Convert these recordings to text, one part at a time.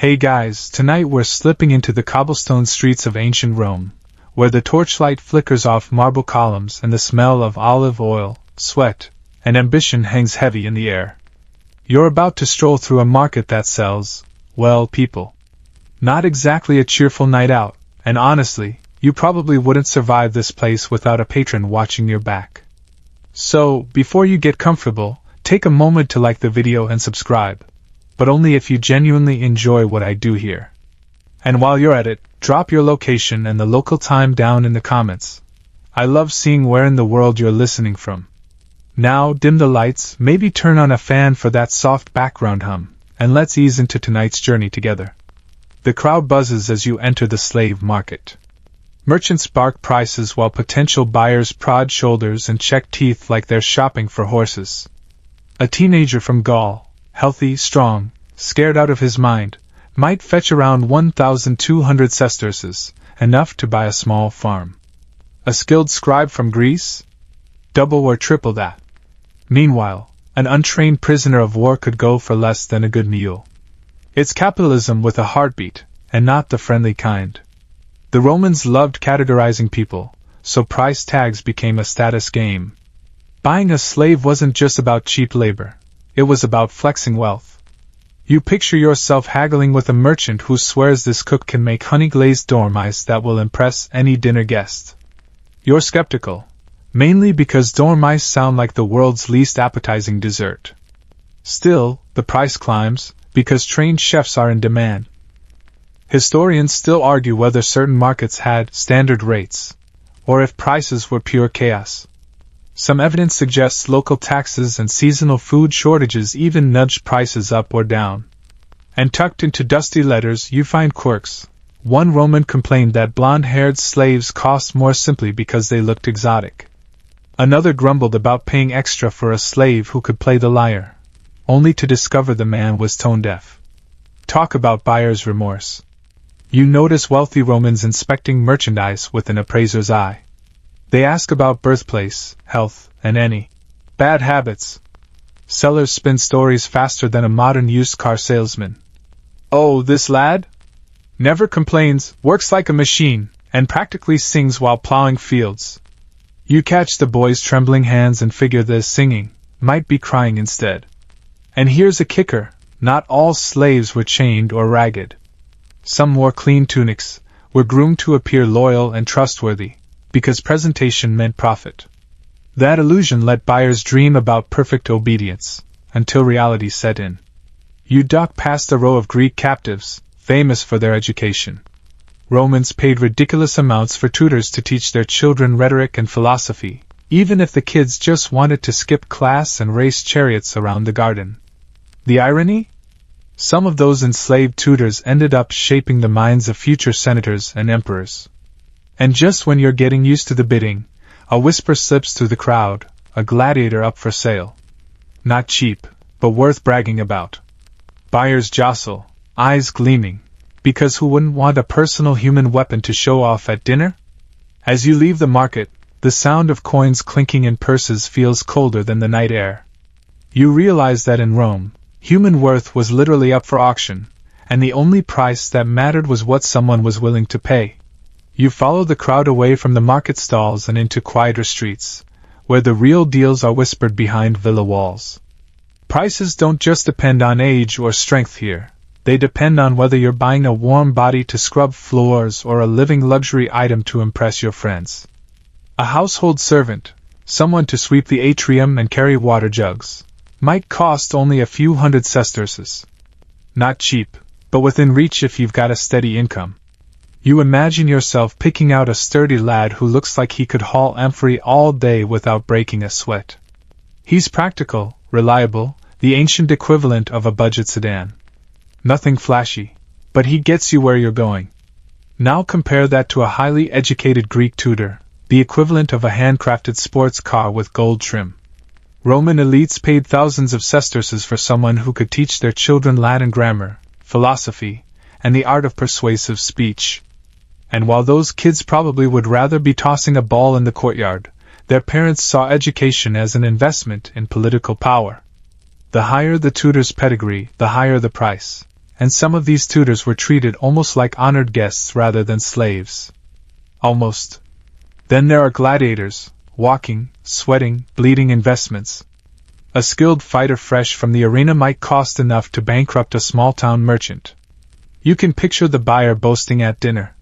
Hey guys, tonight we're slipping into the cobblestone streets of ancient Rome, where the torchlight flickers off marble columns and the smell of olive oil, sweat, and ambition hangs heavy in the air. You're about to stroll through a market that sells, well, people. Not exactly a cheerful night out, and honestly, you probably wouldn't survive this place without a patron watching your back. So, before you get comfortable, take a moment to like the video and subscribe, but only if you genuinely enjoy what I do here. And while you're at it, drop your location and the local time down in the comments. I love seeing where in the world you're listening from. Now, dim the lights, maybe turn on a fan for that soft background hum, and let's ease into tonight's journey together. The crowd buzzes as you enter the slave market. Merchants bark prices while potential buyers prod shoulders and check teeth like they're shopping for horses. A teenager from Gaul, healthy, strong, scared out of his mind, might fetch around 1,200 sesterces, enough to buy a small farm. A skilled scribe from Greece? Double or triple that. Meanwhile, an untrained prisoner of war could go for less than a good meal. It's capitalism with a heartbeat, and not the friendly kind. The Romans loved categorizing people, so price tags became a status game. Buying a slave wasn't just about cheap labor, it was about flexing wealth. You picture yourself haggling with a merchant who swears this cook can make honey-glazed dormice that will impress any dinner guest. You're skeptical, mainly because dormice sound like the world's least appetizing dessert. Still, the price climbs, because trained chefs are in demand. Historians still argue whether certain markets had standard rates, or if prices were pure chaos. Some evidence suggests local taxes and seasonal food shortages even nudged prices up or down. And tucked into dusty letters you find quirks. One Roman complained that blonde-haired slaves cost more simply because they looked exotic. Another grumbled about paying extra for a slave who could play the lyre, only to discover the man was tone-deaf. Talk about buyer's remorse. You notice wealthy Romans inspecting merchandise with an appraiser's eye. They ask about birthplace, health, and any bad habits. Sellers spin stories faster than a modern used car salesman. Oh, this lad? Never complains, works like a machine, and practically sings while plowing fields. You catch the boy's trembling hands and figure this singing might be crying instead. And here's a kicker, not all slaves were chained or ragged. Some wore clean tunics, were groomed to appear loyal and trustworthy, because presentation meant profit. That illusion let buyers dream about perfect obedience, until reality set in. You duck past a row of Greek captives, famous for their education. Romans paid ridiculous amounts for tutors to teach their children rhetoric and philosophy, even if the kids just wanted to skip class and race chariots around the garden. The irony? Some of those enslaved tutors ended up shaping the minds of future senators and emperors. And just when you're getting used to the bidding, a whisper slips through the crowd, a gladiator up for sale. Not cheap, but worth bragging about. Buyers jostle, eyes gleaming, because who wouldn't want a personal human weapon to show off at dinner? As you leave the market, the sound of coins clinking in purses feels colder than the night air. You realize that in Rome, human worth was literally up for auction, and the only price that mattered was what someone was willing to pay. You follow the crowd away from the market stalls and into quieter streets, where the real deals are whispered behind villa walls. Prices don't just depend on age or strength here. They depend on whether you're buying a warm body to scrub floors or a living luxury item to impress your friends. A household servant, someone to sweep the atrium and carry water jugs, might cost only a few hundred sesterces. Not cheap, but within reach if you've got a steady income. You imagine yourself picking out a sturdy lad who looks like he could haul amphory all day without breaking a sweat. He's practical, reliable, the ancient equivalent of a budget sedan. Nothing flashy, but he gets you where you're going. Now compare that to a highly educated Greek tutor, the equivalent of a handcrafted sports car with gold trim. Roman elites paid thousands of sesterces for someone who could teach their children Latin grammar, philosophy, and the art of persuasive speech. And while those kids probably would rather be tossing a ball in the courtyard, their parents saw education as an investment in political power. The higher the tutor's pedigree, the higher the price. and some of these tutors were treated almost like honored guests rather than slaves. Almost. Then there are gladiators, walking, sweating, bleeding investments. A skilled fighter fresh from the arena might cost enough to bankrupt a small-town merchant. You can picture the buyer boasting at dinner.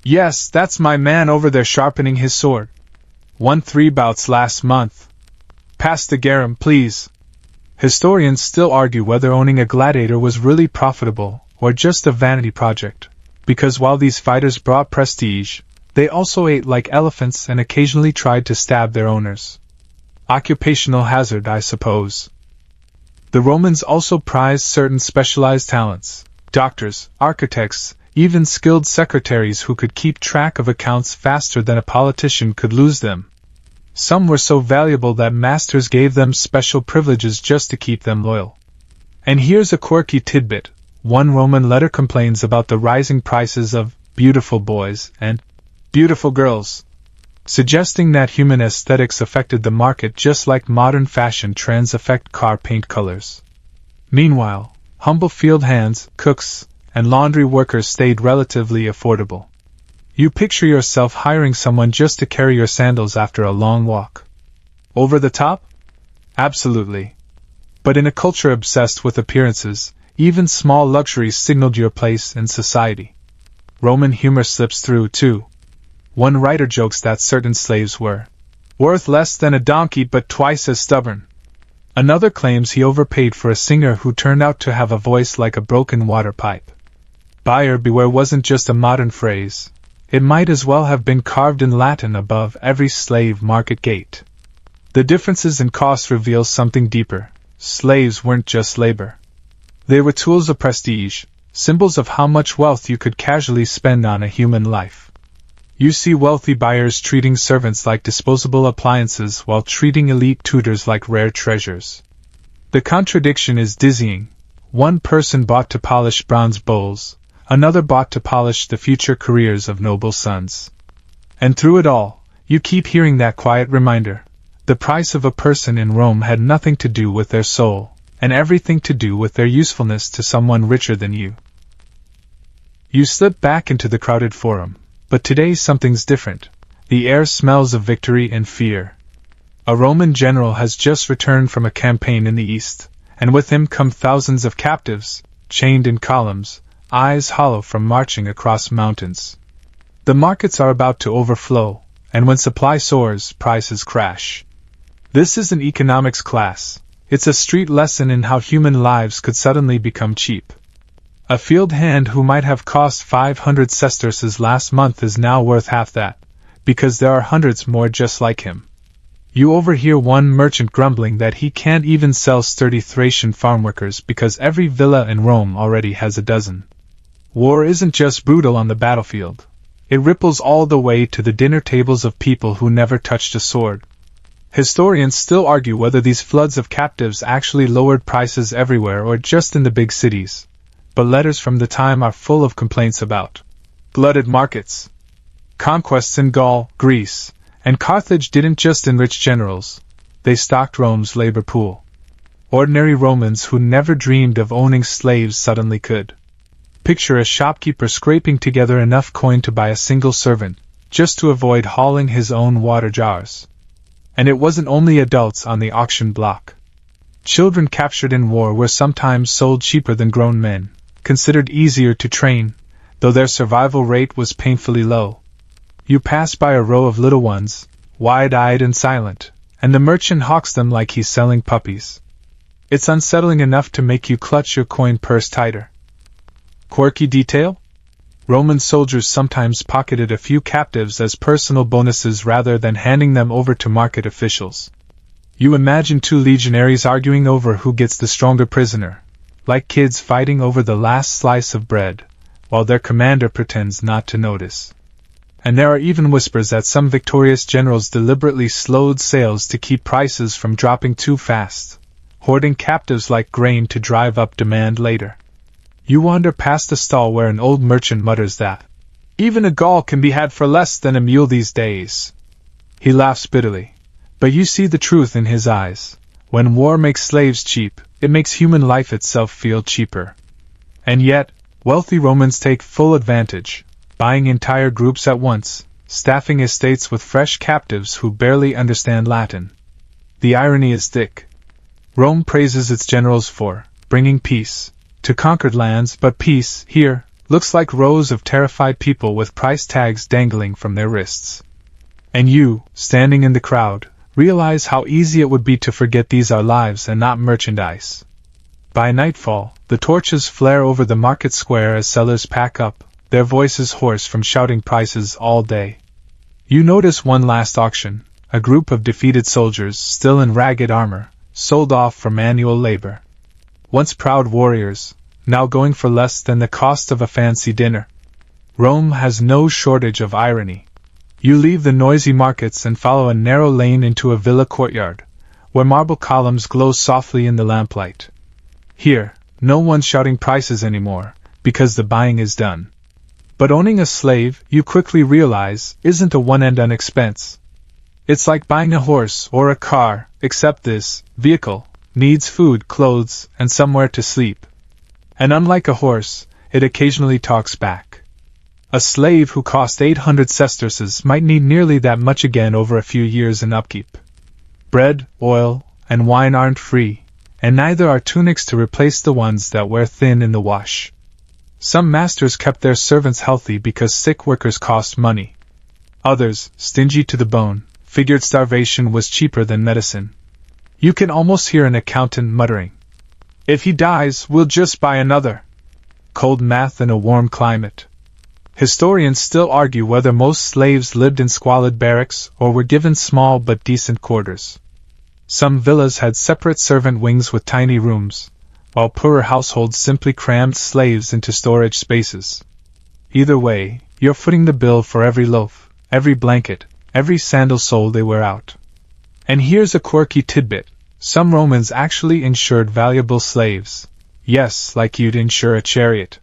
"Yes, that's my man over there sharpening his sword. Won 3 bouts last month. Pass the garum, please." Historians still argue whether owning a gladiator was really profitable or just a vanity project, because while these fighters brought prestige, they also ate like elephants and occasionally tried to stab their owners. Occupational hazard, I suppose. The Romans also prized certain specialized talents: doctors, architects, even skilled secretaries who could keep track of accounts faster than a politician could lose them. Some were so valuable that masters gave them special privileges just to keep them loyal. And here's a quirky tidbit. One Roman letter complains about the rising prices of beautiful boys and beautiful girls, suggesting that human aesthetics affected the market just like modern fashion trends affect car paint colors. Meanwhile, humble field hands, cooks, and laundry workers stayed relatively affordable. You picture yourself hiring someone just to carry your sandals after a long walk. Over the top? Absolutely. But in a culture obsessed with appearances, even small luxuries signaled your place in society. Roman humor slips through, too. One writer jokes that certain slaves were worth less than a donkey but twice as stubborn. Another claims he overpaid for a singer who turned out to have a voice like a broken water pipe. Buyer beware wasn't just a modern phrase. It might as well have been carved in Latin above every slave market gate. The differences in cost reveal something deeper. Slaves weren't just labor. They were tools of prestige, symbols of how much wealth you could casually spend on a human life. You see wealthy buyers treating servants like disposable appliances while treating elite tutors like rare treasures. The contradiction is dizzying. One person bought to polish bronze bowls, another bought to polish the future careers of noble sons. And through it all, you keep hearing that quiet reminder: the price of a person in Rome had nothing to do with their soul, and everything to do with their usefulness to someone richer than you. You slip back into the crowded forum, but today something's different. The air smells of victory and fear. A Roman general has just returned from a campaign in the east, and with him come thousands of captives, chained in columns, eyes hollow from marching across mountains. The markets are about to overflow, and when supply soars, prices crash. This isn't economics class. It's a street lesson in how human lives could suddenly become cheap. A field hand who might have cost 500 sesterces last month is now worth half that, because there are hundreds more just like him. You overhear one merchant grumbling that he can't even sell sturdy Thracian farmworkers because every villa in Rome already has a dozen. War isn't just brutal on the battlefield. It ripples all the way to the dinner tables of people who never touched a sword. Historians still argue whether these floods of captives actually lowered prices everywhere or just in the big cities, but letters from the time are full of complaints about glutted markets. Conquests in Gaul, Greece, and Carthage didn't just enrich generals, they stocked Rome's labor pool. Ordinary Romans who never dreamed of owning slaves suddenly could. Picture a shopkeeper scraping together enough coin to buy a single servant, just to avoid hauling his own water jars. And it wasn't only adults on the auction block. Children captured in war were sometimes sold cheaper than grown men, considered easier to train, though their survival rate was painfully low. You pass by a row of little ones, wide-eyed and silent, and the merchant hawks them like he's selling puppies. It's unsettling enough to make you clutch your coin purse tighter. Quirky detail? Roman soldiers sometimes pocketed a few captives as personal bonuses rather than handing them over to market officials. You imagine two legionaries arguing over who gets the stronger prisoner, like kids fighting over the last slice of bread, while their commander pretends not to notice. And there are even whispers that some victorious generals deliberately slowed sales to keep prices from dropping too fast, hoarding captives like grain to drive up demand later. You wander past a stall where an old merchant mutters that even a Gaul can be had for less than a mule these days. He laughs bitterly, but you see the truth in his eyes. When war makes slaves cheap, it makes human life itself feel cheaper. And yet, wealthy Romans take full advantage, buying entire groups at once, staffing estates with fresh captives who barely understand Latin. The irony is thick. Rome praises its generals for bringing peace to conquered lands, but peace, here, looks like rows of terrified people with price tags dangling from their wrists. And you, standing in the crowd, realize how easy it would be to forget these are lives and not merchandise. By nightfall, the torches flare over the market square as sellers pack up, their voices hoarse from shouting prices all day. You notice one last auction, a group of defeated soldiers, still in ragged armor, sold off for manual labor. Once proud warriors, now going for less than the cost of a fancy dinner. Rome has no shortage of irony. You leave the noisy markets and follow a narrow lane into a villa courtyard, where marble columns glow softly in the lamplight. Here, no one's shouting prices anymore, because the buying is done. But owning a slave, you quickly realize, isn't a one-and-done expense. It's like buying a horse or a car, except this vehicle needs food, clothes, and somewhere to sleep. And unlike a horse, it occasionally talks back. A slave who cost 800 sesterces might need nearly that much again over a few years in upkeep. Bread, oil, and wine aren't free, and neither are tunics to replace the ones that wear thin in the wash. Some masters kept their servants healthy because sick workers cost money. Others, stingy to the bone, figured starvation was cheaper than medicine. You can almost hear an accountant muttering, "If he dies, we'll just buy another." Cold math in a warm climate. Historians still argue whether most slaves lived in squalid barracks or were given small but decent quarters. Some villas had separate servant wings with tiny rooms, while poorer households simply crammed slaves into storage spaces. Either way, you're footing the bill for every loaf, every blanket, every sandal sole they wear out. And here's a quirky tidbit. Some Romans actually insured valuable slaves. Yes, like you'd insure a chariot.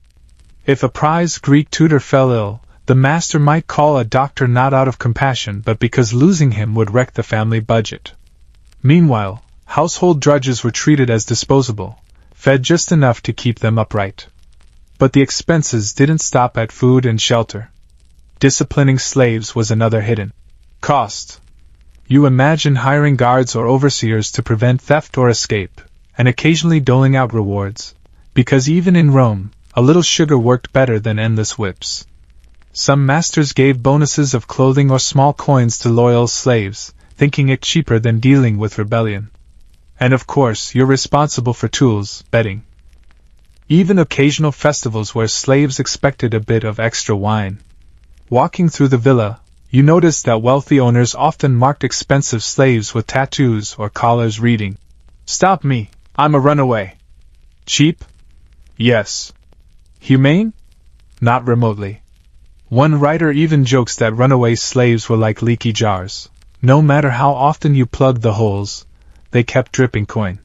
If a prize Greek tutor fell ill, the master might call a doctor not out of compassion but because losing him would wreck the family budget. Meanwhile, household drudges were treated as disposable, fed just enough to keep them upright. But the expenses didn't stop at food and shelter. Disciplining slaves was another hidden cost. You imagine hiring guards or overseers to prevent theft or escape, and occasionally doling out rewards, because even in Rome, a little sugar worked better than endless whips. Some masters gave bonuses of clothing or small coins to loyal slaves, thinking it cheaper than dealing with rebellion. And of course, you're responsible for tools, bedding. Even occasional festivals where slaves expected a bit of extra wine. Walking through the villa, you notice that wealthy owners often marked expensive slaves with tattoos or collars reading, "Stop me, I'm a runaway." Cheap? Yes. Humane? Not remotely. One writer even jokes that runaway slaves were like leaky jars. No matter how often you plugged the holes, they kept dripping coin.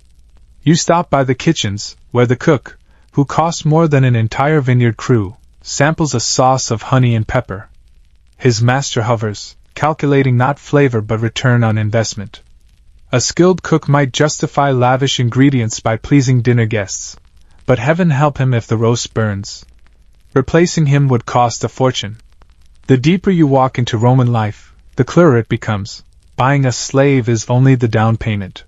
You stop by the kitchens, where the cook, who cost more than an entire vineyard crew, samples a sauce of honey and pepper. His master hovers, calculating not flavor but return on investment. A skilled cook might justify lavish ingredients by pleasing dinner guests, but heaven help him if the roast burns. Replacing him would cost a fortune. The deeper you walk into Roman life, the clearer it becomes. Buying a slave is only the down payment.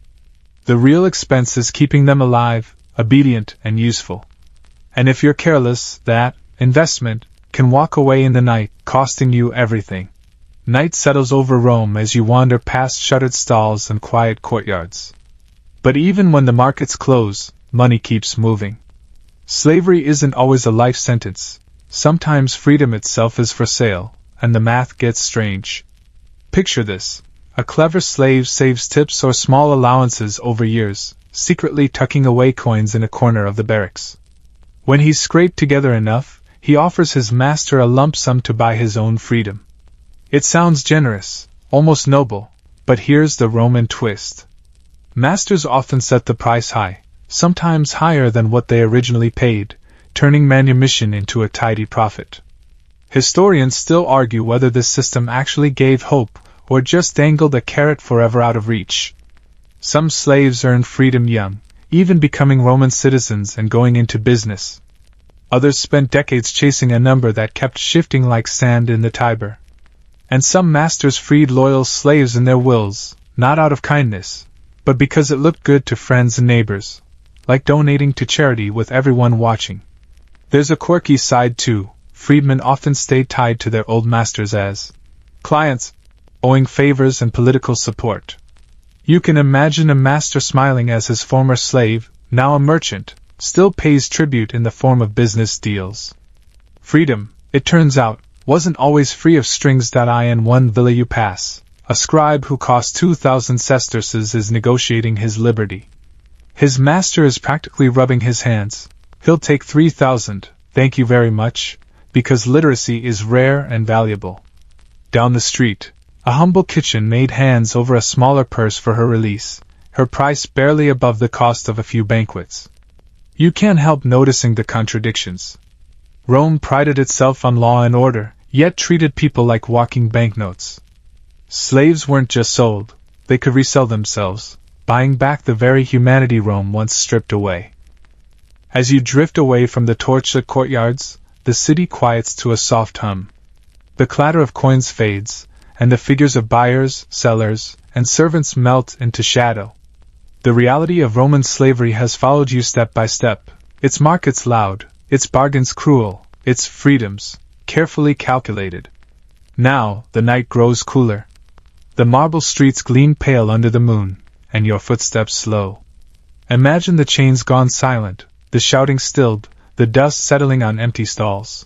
The real expense is keeping them alive, obedient, and useful. And if you're careless, that investment can walk away in the night, costing you everything. Night settles over Rome as you wander past shuttered stalls and quiet courtyards. But even when the markets close, money keeps moving. Slavery isn't always a life sentence. Sometimes freedom itself is for sale, and the math gets strange. Picture this. A clever slave saves tips or small allowances over years, secretly tucking away coins in a corner of the barracks. When he's scraped together enough, he offers his master a lump sum to buy his own freedom. It sounds generous, almost noble, but here's the Roman twist. Masters often set the price high, sometimes higher than what they originally paid, turning manumission into a tidy profit. Historians still argue whether this system actually gave hope or just dangled a carrot forever out of reach. Some slaves earned freedom young, even becoming Roman citizens and going into business. Others spent decades chasing a number that kept shifting like sand in the Tiber. And some masters freed loyal slaves in their wills, not out of kindness, but because it looked good to friends and neighbors, like donating to charity with everyone watching. There's a quirky side too. Freedmen often stayed tied to their old masters as clients, owing favors and political support. You can imagine a master smiling as his former slave, now a merchant, still pays tribute in the form of business deals. Freedom, it turns out, wasn't always free of strings. In one villa you pass, a scribe who cost 2,000 sesterces is negotiating his liberty. His master is practically rubbing his hands. He'll take 3,000, thank you very much, because literacy is rare and valuable. Down the street, a humble kitchen maid hands over a smaller purse for her release, her price barely above the cost of a few banquets. You can't help noticing the contradictions. Rome prided itself on law and order, yet treated people like walking banknotes. Slaves weren't just sold, they could resell themselves, buying back the very humanity Rome once stripped away. As you drift away from the torchlit courtyards, the city quiets to a soft hum. The clatter of coins fades, and the figures of buyers, sellers, and servants melt into shadow. The reality of Roman slavery has followed you step by step, its markets loud, its bargains cruel, its freedoms carefully calculated. Now, the night grows cooler. The marble streets gleam pale under the moon, and your footsteps slow. Imagine the chains gone silent, the shouting stilled, the dust settling on empty stalls.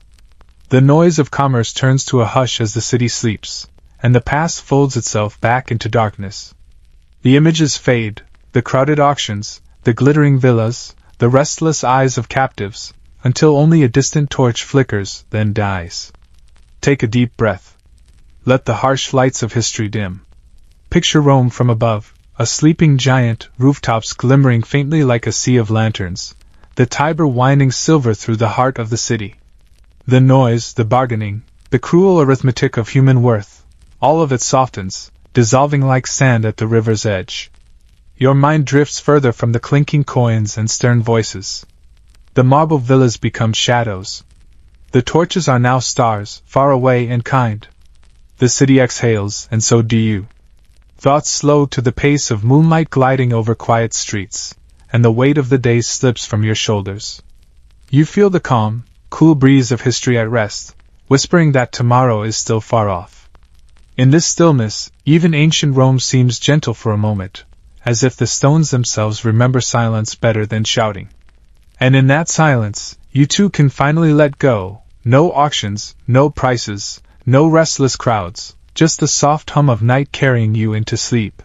The noise of commerce turns to a hush as the city sleeps, and the past folds itself back into darkness. The images fade, the crowded auctions, the glittering villas, the restless eyes of captives, until only a distant torch flickers, then dies. Take a deep breath. Let the harsh lights of history dim. Picture Rome from above, a sleeping giant, rooftops glimmering faintly like a sea of lanterns, the Tiber winding silver through the heart of the city. The noise, the bargaining, the cruel arithmetic of human worth, all of it softens, dissolving like sand at the river's edge. Your mind drifts further from the clinking coins and stern voices. The marble villas become shadows. The torches are now stars, far away and kind. The city exhales, and so do you. Thoughts slow to the pace of moonlight gliding over quiet streets, and the weight of the day slips from your shoulders. You feel the calm, cool breeze of history at rest, whispering that tomorrow is still far off. In this stillness, even ancient Rome seems gentle for a moment, as if the stones themselves remember silence better than shouting. And in that silence, you too can finally let go. No auctions, no prices, no restless crowds, just the soft hum of night carrying you into sleep.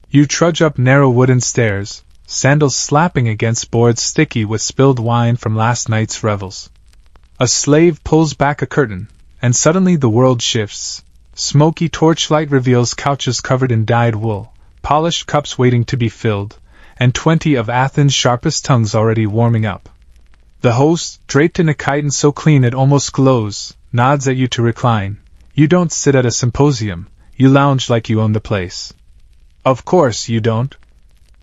You trudge up narrow wooden stairs, sandals slapping against boards sticky with spilled wine from last night's revels. A slave pulls back a curtain, and suddenly the world shifts. Smoky torchlight reveals couches covered in dyed wool, polished cups waiting to be filled, and 20 of Athens' sharpest tongues already warming up. The host, draped in a chiton so clean it almost glows, nods at you to recline. You don't sit at a symposium, you lounge like you own the place. Of course you don't.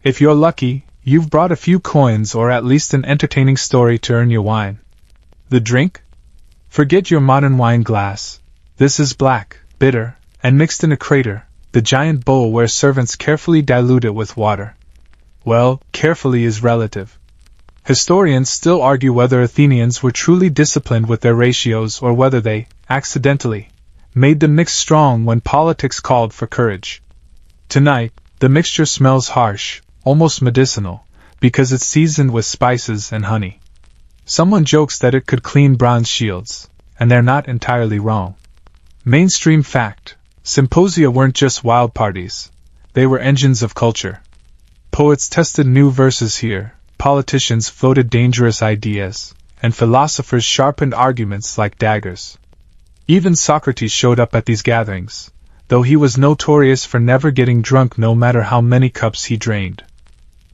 If you're lucky, you've brought a few coins or at least an entertaining story to earn your wine. The drink? Forget your modern wine glass. This is black, bitter, and mixed in a crater, the giant bowl where servants carefully dilute it with water. Well, carefully is relative. Historians still argue whether Athenians were truly disciplined with their ratios or whether they, accidentally, made the mix strong when politics called for courage. Tonight, the mixture smells harsh, almost medicinal, because it's seasoned with spices and honey. Someone jokes that it could clean bronze shields, and they're not entirely wrong. Mainstream fact: symposia weren't just wild parties, they were engines of culture. Poets tested new verses here, politicians floated dangerous ideas, and philosophers sharpened arguments like daggers. Even Socrates showed up at these gatherings, though he was notorious for never getting drunk no matter how many cups he drained.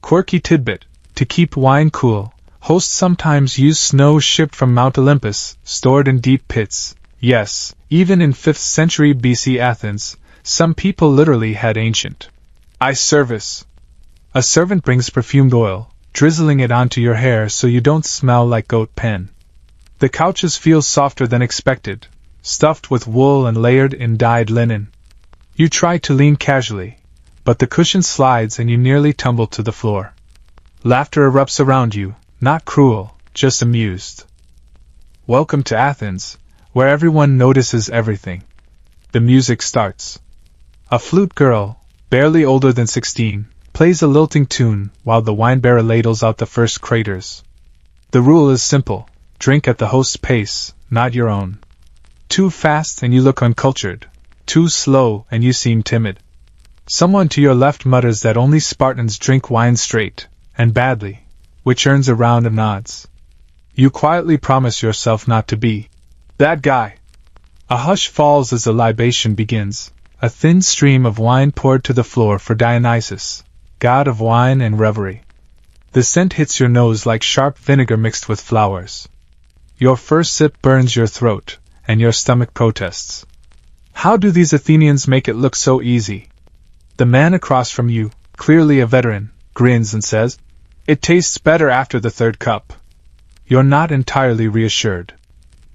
Quirky tidbit: to keep wine cool, hosts sometimes use snow shipped from Mount Olympus, stored in deep pits. Yes, even in 5th century BC Athens, some people literally had ancient ice service. A servant brings perfumed oil, drizzling it onto your hair so you don't smell like goat pen. The couches feel softer than expected, stuffed with wool and layered in dyed linen. You try to lean casually, but the cushion slides and you nearly tumble to the floor. Laughter erupts around you, not cruel, just amused. Welcome to Athens, where everyone notices everything. The music starts. A flute girl, barely older than 16, plays a lilting tune while the wine-bearer ladles out the first craters. The rule is simple: drink at the host's pace, not your own. Too fast and you look uncultured. Too slow and you seem timid. Someone to your left mutters that only Spartans drink wine straight, and badly, which earns a round of nods. You quietly promise yourself not to be that guy. A hush falls as the libation begins, a thin stream of wine poured to the floor for Dionysus, god of wine and revelry. The scent hits your nose like sharp vinegar mixed with flowers. Your first sip burns your throat, and your stomach protests. How do these Athenians make it look so easy? The man across from you, clearly a veteran, grins and says, "It tastes better after the third cup." You're not entirely reassured.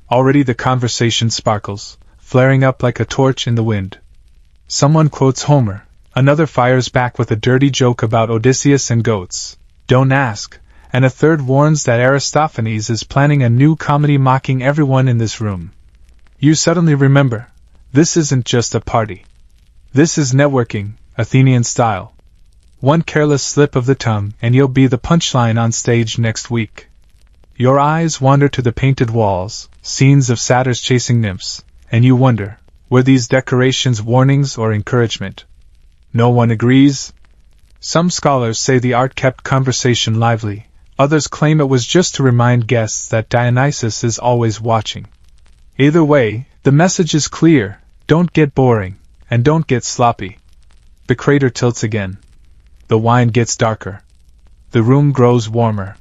Already the conversation sparkles, flaring up like a torch in the wind. Someone quotes Homer, another fires back with a dirty joke about Odysseus and goats. Don't ask, and a third warns that Aristophanes is planning a new comedy mocking everyone in this room. You suddenly remember, this isn't just a party. This is networking, Athenian style. One careless slip of the tongue and you'll be the punchline on stage next week. Your eyes wander to the painted walls, scenes of satyrs chasing nymphs, and you wonder, were these decorations warnings or encouragement? No one agrees. Some scholars say the art kept conversation lively, others claim it was just to remind guests that Dionysus is always watching. Either way, the message is clear: don't get boring, and don't get sloppy. The crater tilts again. The wine gets darker. The room grows warmer.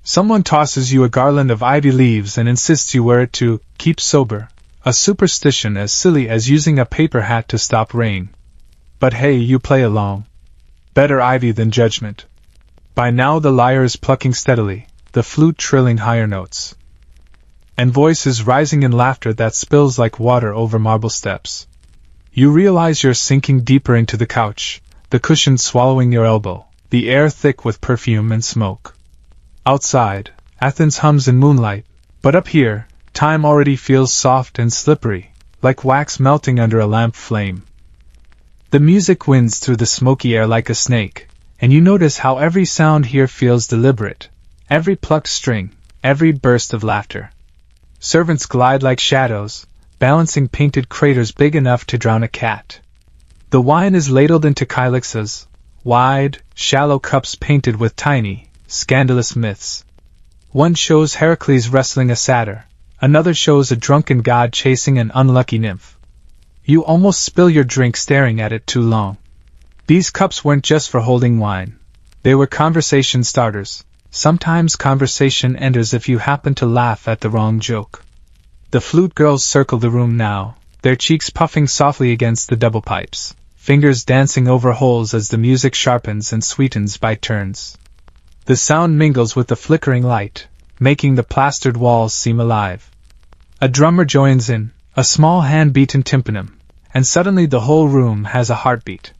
Someone tosses you a garland of ivy leaves and insists you wear it to keep sober, a superstition as silly as using a paper hat to stop rain. But hey, you play along. Better ivy than judgment. By now the lyre is plucking steadily, the flute trilling higher notes. And voices rising in laughter that spills like water over marble steps. You realize you're sinking deeper into the couch, the cushion swallowing your elbow, the air thick with perfume and smoke. Outside, Athens hums in moonlight, but up here, time already feels soft and slippery, like wax melting under a lamp flame. The music winds through the smoky air like a snake, and you notice how every sound here feels deliberate, every plucked string, every burst of laughter. Servants glide like shadows, balancing painted craters big enough to drown a cat. The wine is ladled into kylixas, wide, shallow cups painted with tiny, scandalous myths. One shows Heracles wrestling a satyr, another shows a drunken god chasing an unlucky nymph. You almost spill your drink staring at it too long. These cups weren't just for holding wine. They were conversation starters. Sometimes conversation enters if you happen to laugh at the wrong joke. The flute girls circle the room now, their cheeks puffing softly against the double pipes, fingers dancing over holes as the music sharpens and sweetens by turns. The sound mingles with the flickering light, making the plastered walls seem alive. A drummer joins in, a small hand-beaten tympanum, and suddenly the whole room has a heartbeat.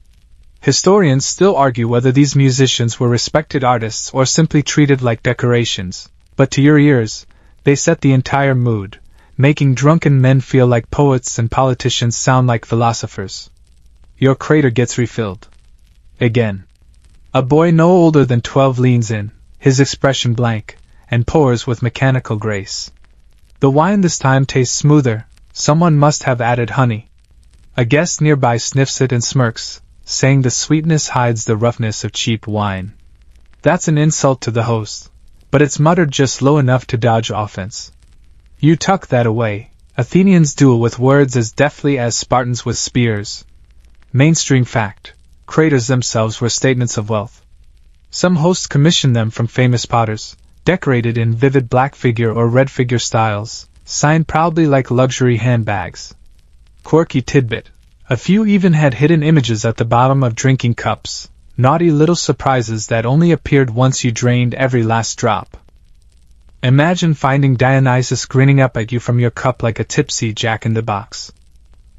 Historians still argue whether these musicians were respected artists or simply treated like decorations, but to your ears, they set the entire mood, making drunken men feel like poets and politicians sound like philosophers. Your crater gets refilled. Again. A boy no older than 12 leans in, his expression blank, and pours with mechanical grace. The wine this time tastes smoother, someone must have added honey. A guest nearby sniffs it and smirks, saying the sweetness hides the roughness of cheap wine. That's an insult to the host, but it's muttered just low enough to dodge offense. You tuck that away. Athenians duel with words as deftly as Spartans with spears. Mainstream fact. Craters themselves were statements of wealth. Some hosts commissioned them from famous potters, decorated in vivid black figure or red figure styles, signed proudly like luxury handbags. Quirky tidbit. A few even had hidden images at the bottom of drinking cups, naughty little surprises that only appeared once you drained every last drop. Imagine finding Dionysus grinning up at you from your cup like a tipsy jack-in-the-box.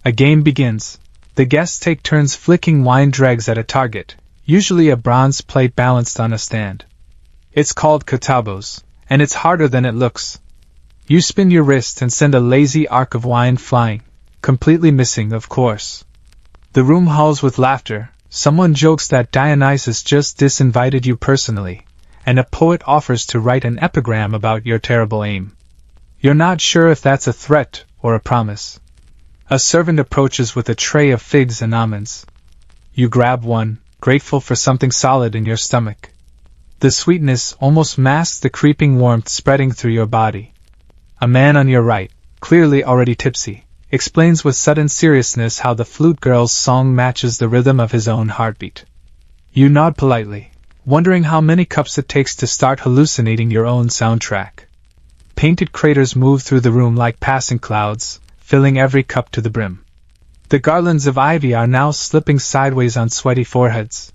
A game begins. The guests take turns flicking wine dregs at a target, usually a bronze plate balanced on a stand. It's called katabos, and it's harder than it looks. You spin your wrist and send a lazy arc of wine flying, completely missing, of course. The room howls with laughter. Someone jokes that Dionysus just disinvited you personally, and a poet offers to write an epigram about your terrible aim. You're not sure if that's a threat or a promise. A servant approaches with a tray of figs and almonds. You grab one, grateful for something solid in your stomach. The sweetness almost masks the creeping warmth spreading through your body. A man on your right, clearly already tipsy, explains with sudden seriousness how the flute girl's song matches the rhythm of his own heartbeat. You nod politely, wondering how many cups it takes to start hallucinating your own soundtrack. Painted craters move through the room like passing clouds, filling every cup to the brim. The garlands of ivy are now slipping sideways on sweaty foreheads.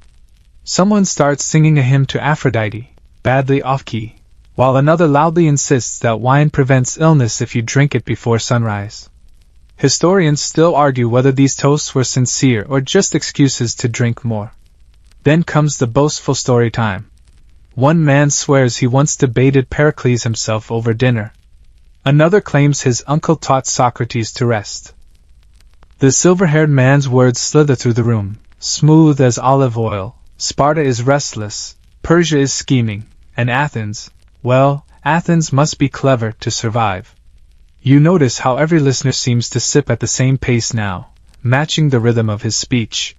Someone starts singing a hymn to Aphrodite, badly off-key, while another loudly insists that wine prevents illness if you drink it before sunrise. Historians still argue whether these toasts were sincere or just excuses to drink more. Then comes the boastful story time. One man swears he once debated Pericles himself over dinner. Another claims his uncle taught Socrates to rest. The silver-haired man's words slither through the room, smooth as olive oil. Sparta is restless, Persia is scheming, and Athens, well, Athens must be clever to survive. You notice how every listener seems to sip at the same pace now, matching the rhythm of his speech.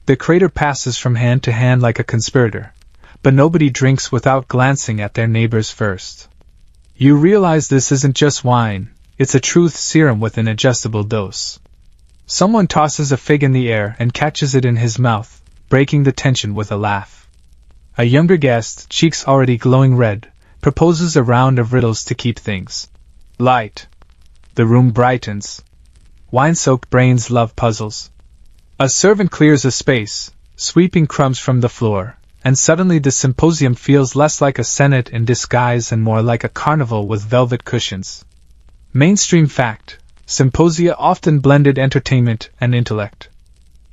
The crater passes from hand to hand like a conspirator, but nobody drinks without glancing at their neighbors first. You realize this isn't just wine, it's a truth serum with an adjustable dose. Someone tosses a fig in the air and catches it in his mouth, breaking the tension with a laugh. A younger guest, cheeks already glowing red, proposes a round of riddles to keep things light. The room brightens. Wine-soaked brains love puzzles. A servant clears a space, sweeping crumbs from the floor, and suddenly the symposium feels less like a senate in disguise and more like a carnival with velvet cushions. Mainstream fact: symposia often blended entertainment and intellect.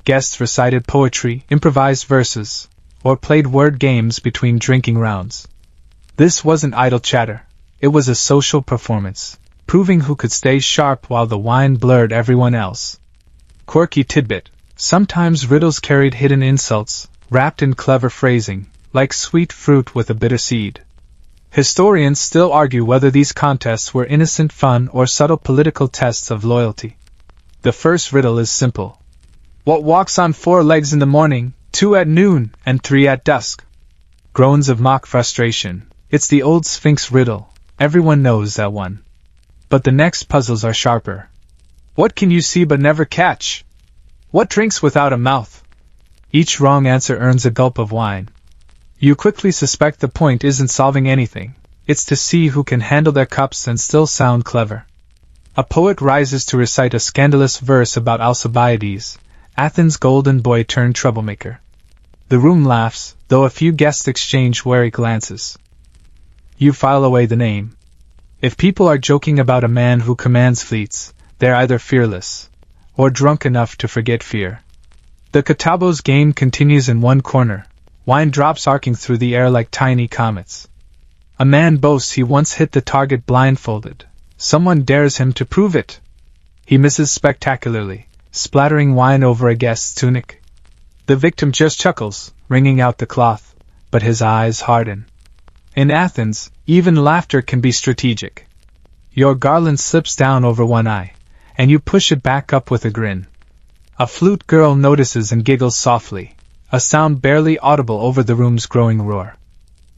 Guests recited poetry, improvised verses, or played word games between drinking rounds. This wasn't idle chatter, it was a social performance, proving who could stay sharp while the wine blurred everyone else. Quirky tidbit: sometimes riddles carried hidden insults, wrapped in clever phrasing, like sweet fruit with a bitter seed. Historians still argue whether these contests were innocent fun or subtle political tests of loyalty. The first riddle is simple. What walks on 4 legs in the morning, 2 at noon, and 3 at dusk? Groans of mock frustration. It's the old Sphinx riddle. Everyone knows that one. But the next puzzles are sharper. What can you see but never catch? What drinks without a mouth? Each wrong answer earns a gulp of wine. You quickly suspect the point isn't solving anything. It's to see who can handle their cups and still sound clever. A poet rises to recite a scandalous verse about Alcibiades, Athens' golden boy turned troublemaker. The room laughs, though a few guests exchange wary glances. You file away the name. If people are joking about a man who commands fleets, they're either fearless, or drunk enough to forget fear. The Katabos game continues in one corner, wine drops arcing through the air like tiny comets. A man boasts he once hit the target blindfolded. Someone dares him to prove it. He misses spectacularly, splattering wine over a guest's tunic. The victim just chuckles, wringing out the cloth, but his eyes harden. In Athens, even laughter can be strategic. Your garland slips down over one eye, and you push it back up with a grin. A flute girl notices and giggles softly, a sound barely audible over the room's growing roar.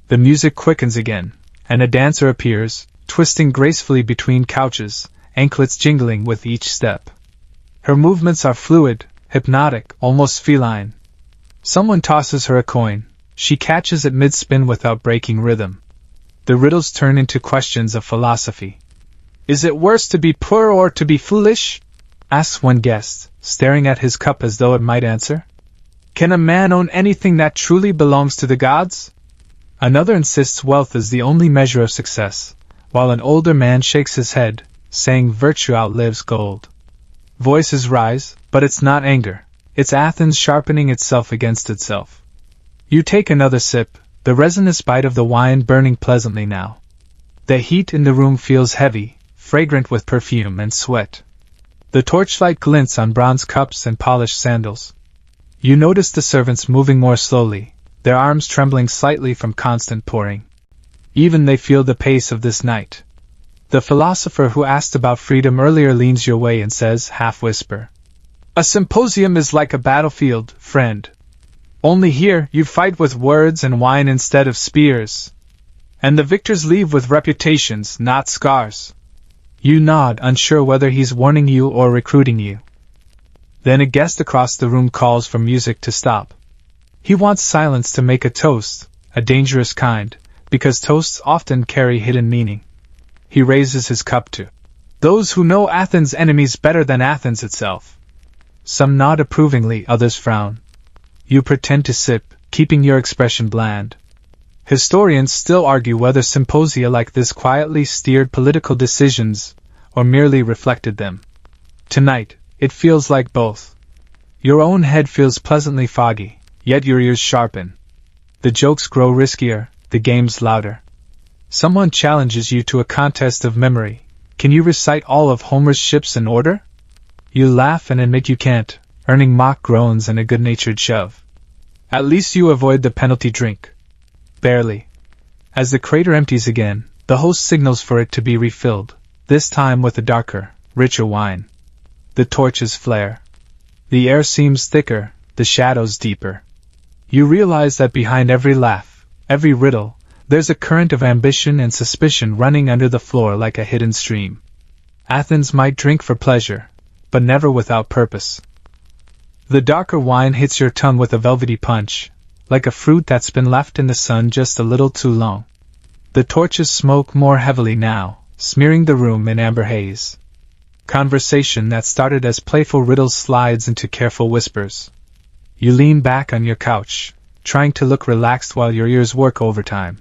The music quickens again, and a dancer appears, twisting gracefully between couches, anklets jingling with each step. Her movements are fluid, hypnotic, almost feline. Someone tosses her a coin. She catches it mid-spin without breaking rhythm. The riddles turn into questions of philosophy. Is it worse to be poor or to be foolish? Asks one guest, staring at his cup as though it might answer. Can a man own anything that truly belongs to the gods? Another insists wealth is the only measure of success, while an older man shakes his head, saying virtue outlives gold. Voices rise, but it's not anger. It's Athens sharpening itself against itself. You take another sip, the resinous bite of the wine burning pleasantly now. The heat in the room feels heavy, fragrant with perfume and sweat. The torchlight glints on bronze cups and polished sandals. You notice the servants moving more slowly, their arms trembling slightly from constant pouring. Even they feel the pace of this night. The philosopher who asked about freedom earlier leans your way and says, half-whisper, "A symposium is like a battlefield, friend. Only here you fight with words and wine instead of spears. And the victors leave with reputations, not scars." You nod, unsure whether he's warning you or recruiting you. Then a guest across the room calls for music to stop. He wants silence to make a toast, a dangerous kind, because toasts often carry hidden meaning. He raises his cup to those who know Athens' enemies better than Athens itself. Some nod approvingly, others frown. You pretend to sip, keeping your expression bland. Historians still argue whether symposia like this quietly steered political decisions, or merely reflected them. Tonight, it feels like both. Your own head feels pleasantly foggy, yet your ears sharpen. The jokes grow riskier, the games louder. Someone challenges you to a contest of memory. Can you recite all of Homer's ships in order? You laugh and admit you can't, earning mock groans and a good-natured shove. At least you avoid the penalty drink. Barely. As the crater empties again, the host signals for it to be refilled, this time with a darker, richer wine. The torches flare. The air seems thicker, the shadows deeper. You realize that behind every laugh, every riddle, there's a current of ambition and suspicion running under the floor like a hidden stream. Athens might drink for pleasure, but never without purpose. The darker wine hits your tongue with a velvety punch, like a fruit that's been left in the sun just a little too long. The torches smoke more heavily now, smearing the room in amber haze. Conversation that started as playful riddles slides into careful whispers. You lean back on your couch, trying to look relaxed while your ears work overtime.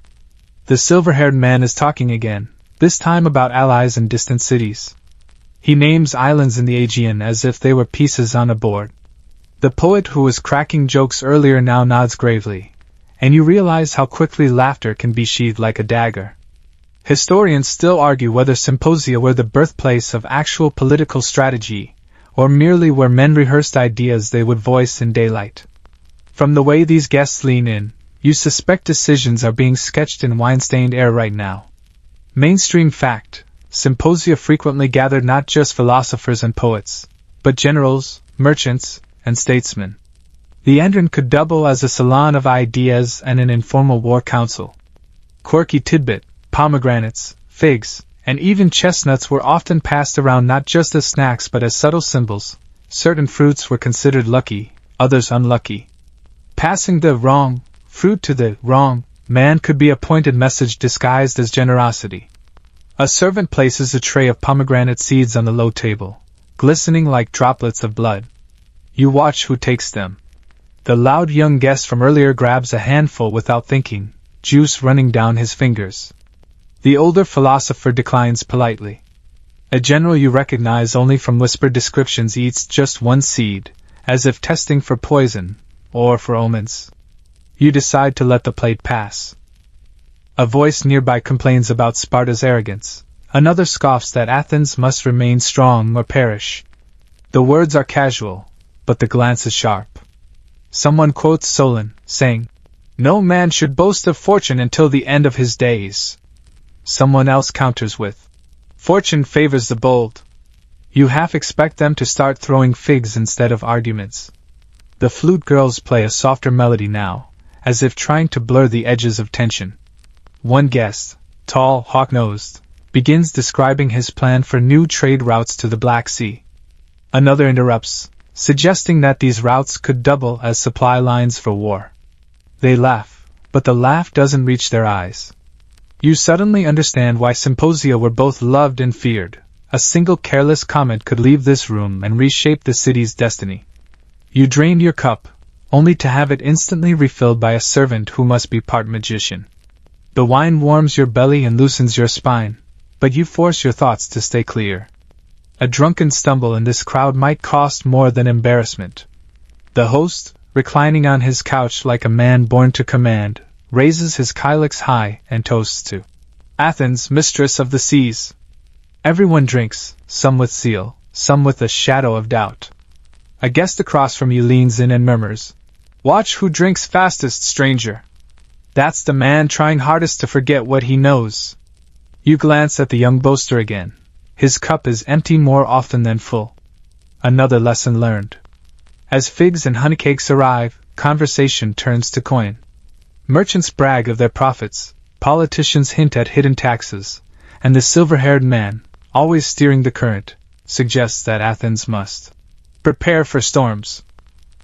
The silver-haired man is talking again, this time about allies in distant cities. He names islands in the Aegean as if they were pieces on a board. The poet who was cracking jokes earlier now nods gravely, and you realize how quickly laughter can be sheathed like a dagger. Historians still argue whether symposia were the birthplace of actual political strategy, or merely where men rehearsed ideas they would voice in daylight. From the way these guests lean in, you suspect decisions are being sketched in wine-stained air right now. Mainstream fact: symposia frequently gathered not just philosophers and poets, but generals, merchants, and statesmen. The Endron could double as a salon of ideas and an informal war council. Quirky tidbit, pomegranates, figs, and even chestnuts were often passed around not just as snacks but as subtle symbols. Certain fruits were considered lucky, others unlucky. Passing the wrong fruit to the wrong man could be a pointed message disguised as generosity. A servant places a tray of pomegranate seeds on the low table, glistening like droplets of blood. You watch who takes them. The loud young guest from earlier grabs a handful without thinking, juice running down his fingers. The older philosopher declines politely. A general you recognize only from whispered descriptions eats just one seed, as if testing for poison, or for omens. You decide to let the plate pass. A voice nearby complains about Sparta's arrogance. Another scoffs that Athens must remain strong or perish. The words are casual, but the glance is sharp. Someone quotes Solon, saying, "No man should boast of fortune until the end of his days." Someone else counters with, "Fortune favors the bold." You half expect them to start throwing figs instead of arguments. The flute girls play a softer melody now, as if trying to blur the edges of tension. One guest, tall, hawk-nosed, begins describing his plan for new trade routes to the Black Sea. Another interrupts, suggesting that these routes could double as supply lines for war. They laugh, but the laugh doesn't reach their eyes. You suddenly understand why symposia were both loved and feared. A single careless comment could leave this room and reshape the city's destiny. You drain your cup, only to have it instantly refilled by a servant who must be part magician. The wine warms your belly and loosens your spine, but you force your thoughts to stay clear. A drunken stumble in this crowd might cost more than embarrassment. The host, reclining on his couch like a man born to command, raises his kylix high and toasts to Athens, mistress of the seas. Everyone drinks, some with zeal, some with a shadow of doubt. A guest across from you leans in and murmurs, "Watch who drinks fastest, stranger. That's the man trying hardest to forget what he knows." You glance at the young boaster again. His cup is empty more often than full. Another lesson learned. As figs and honeycakes arrive, conversation turns to coin. Merchants brag of their profits, politicians hint at hidden taxes, and the silver-haired man, always steering the current, suggests that Athens must prepare for storms.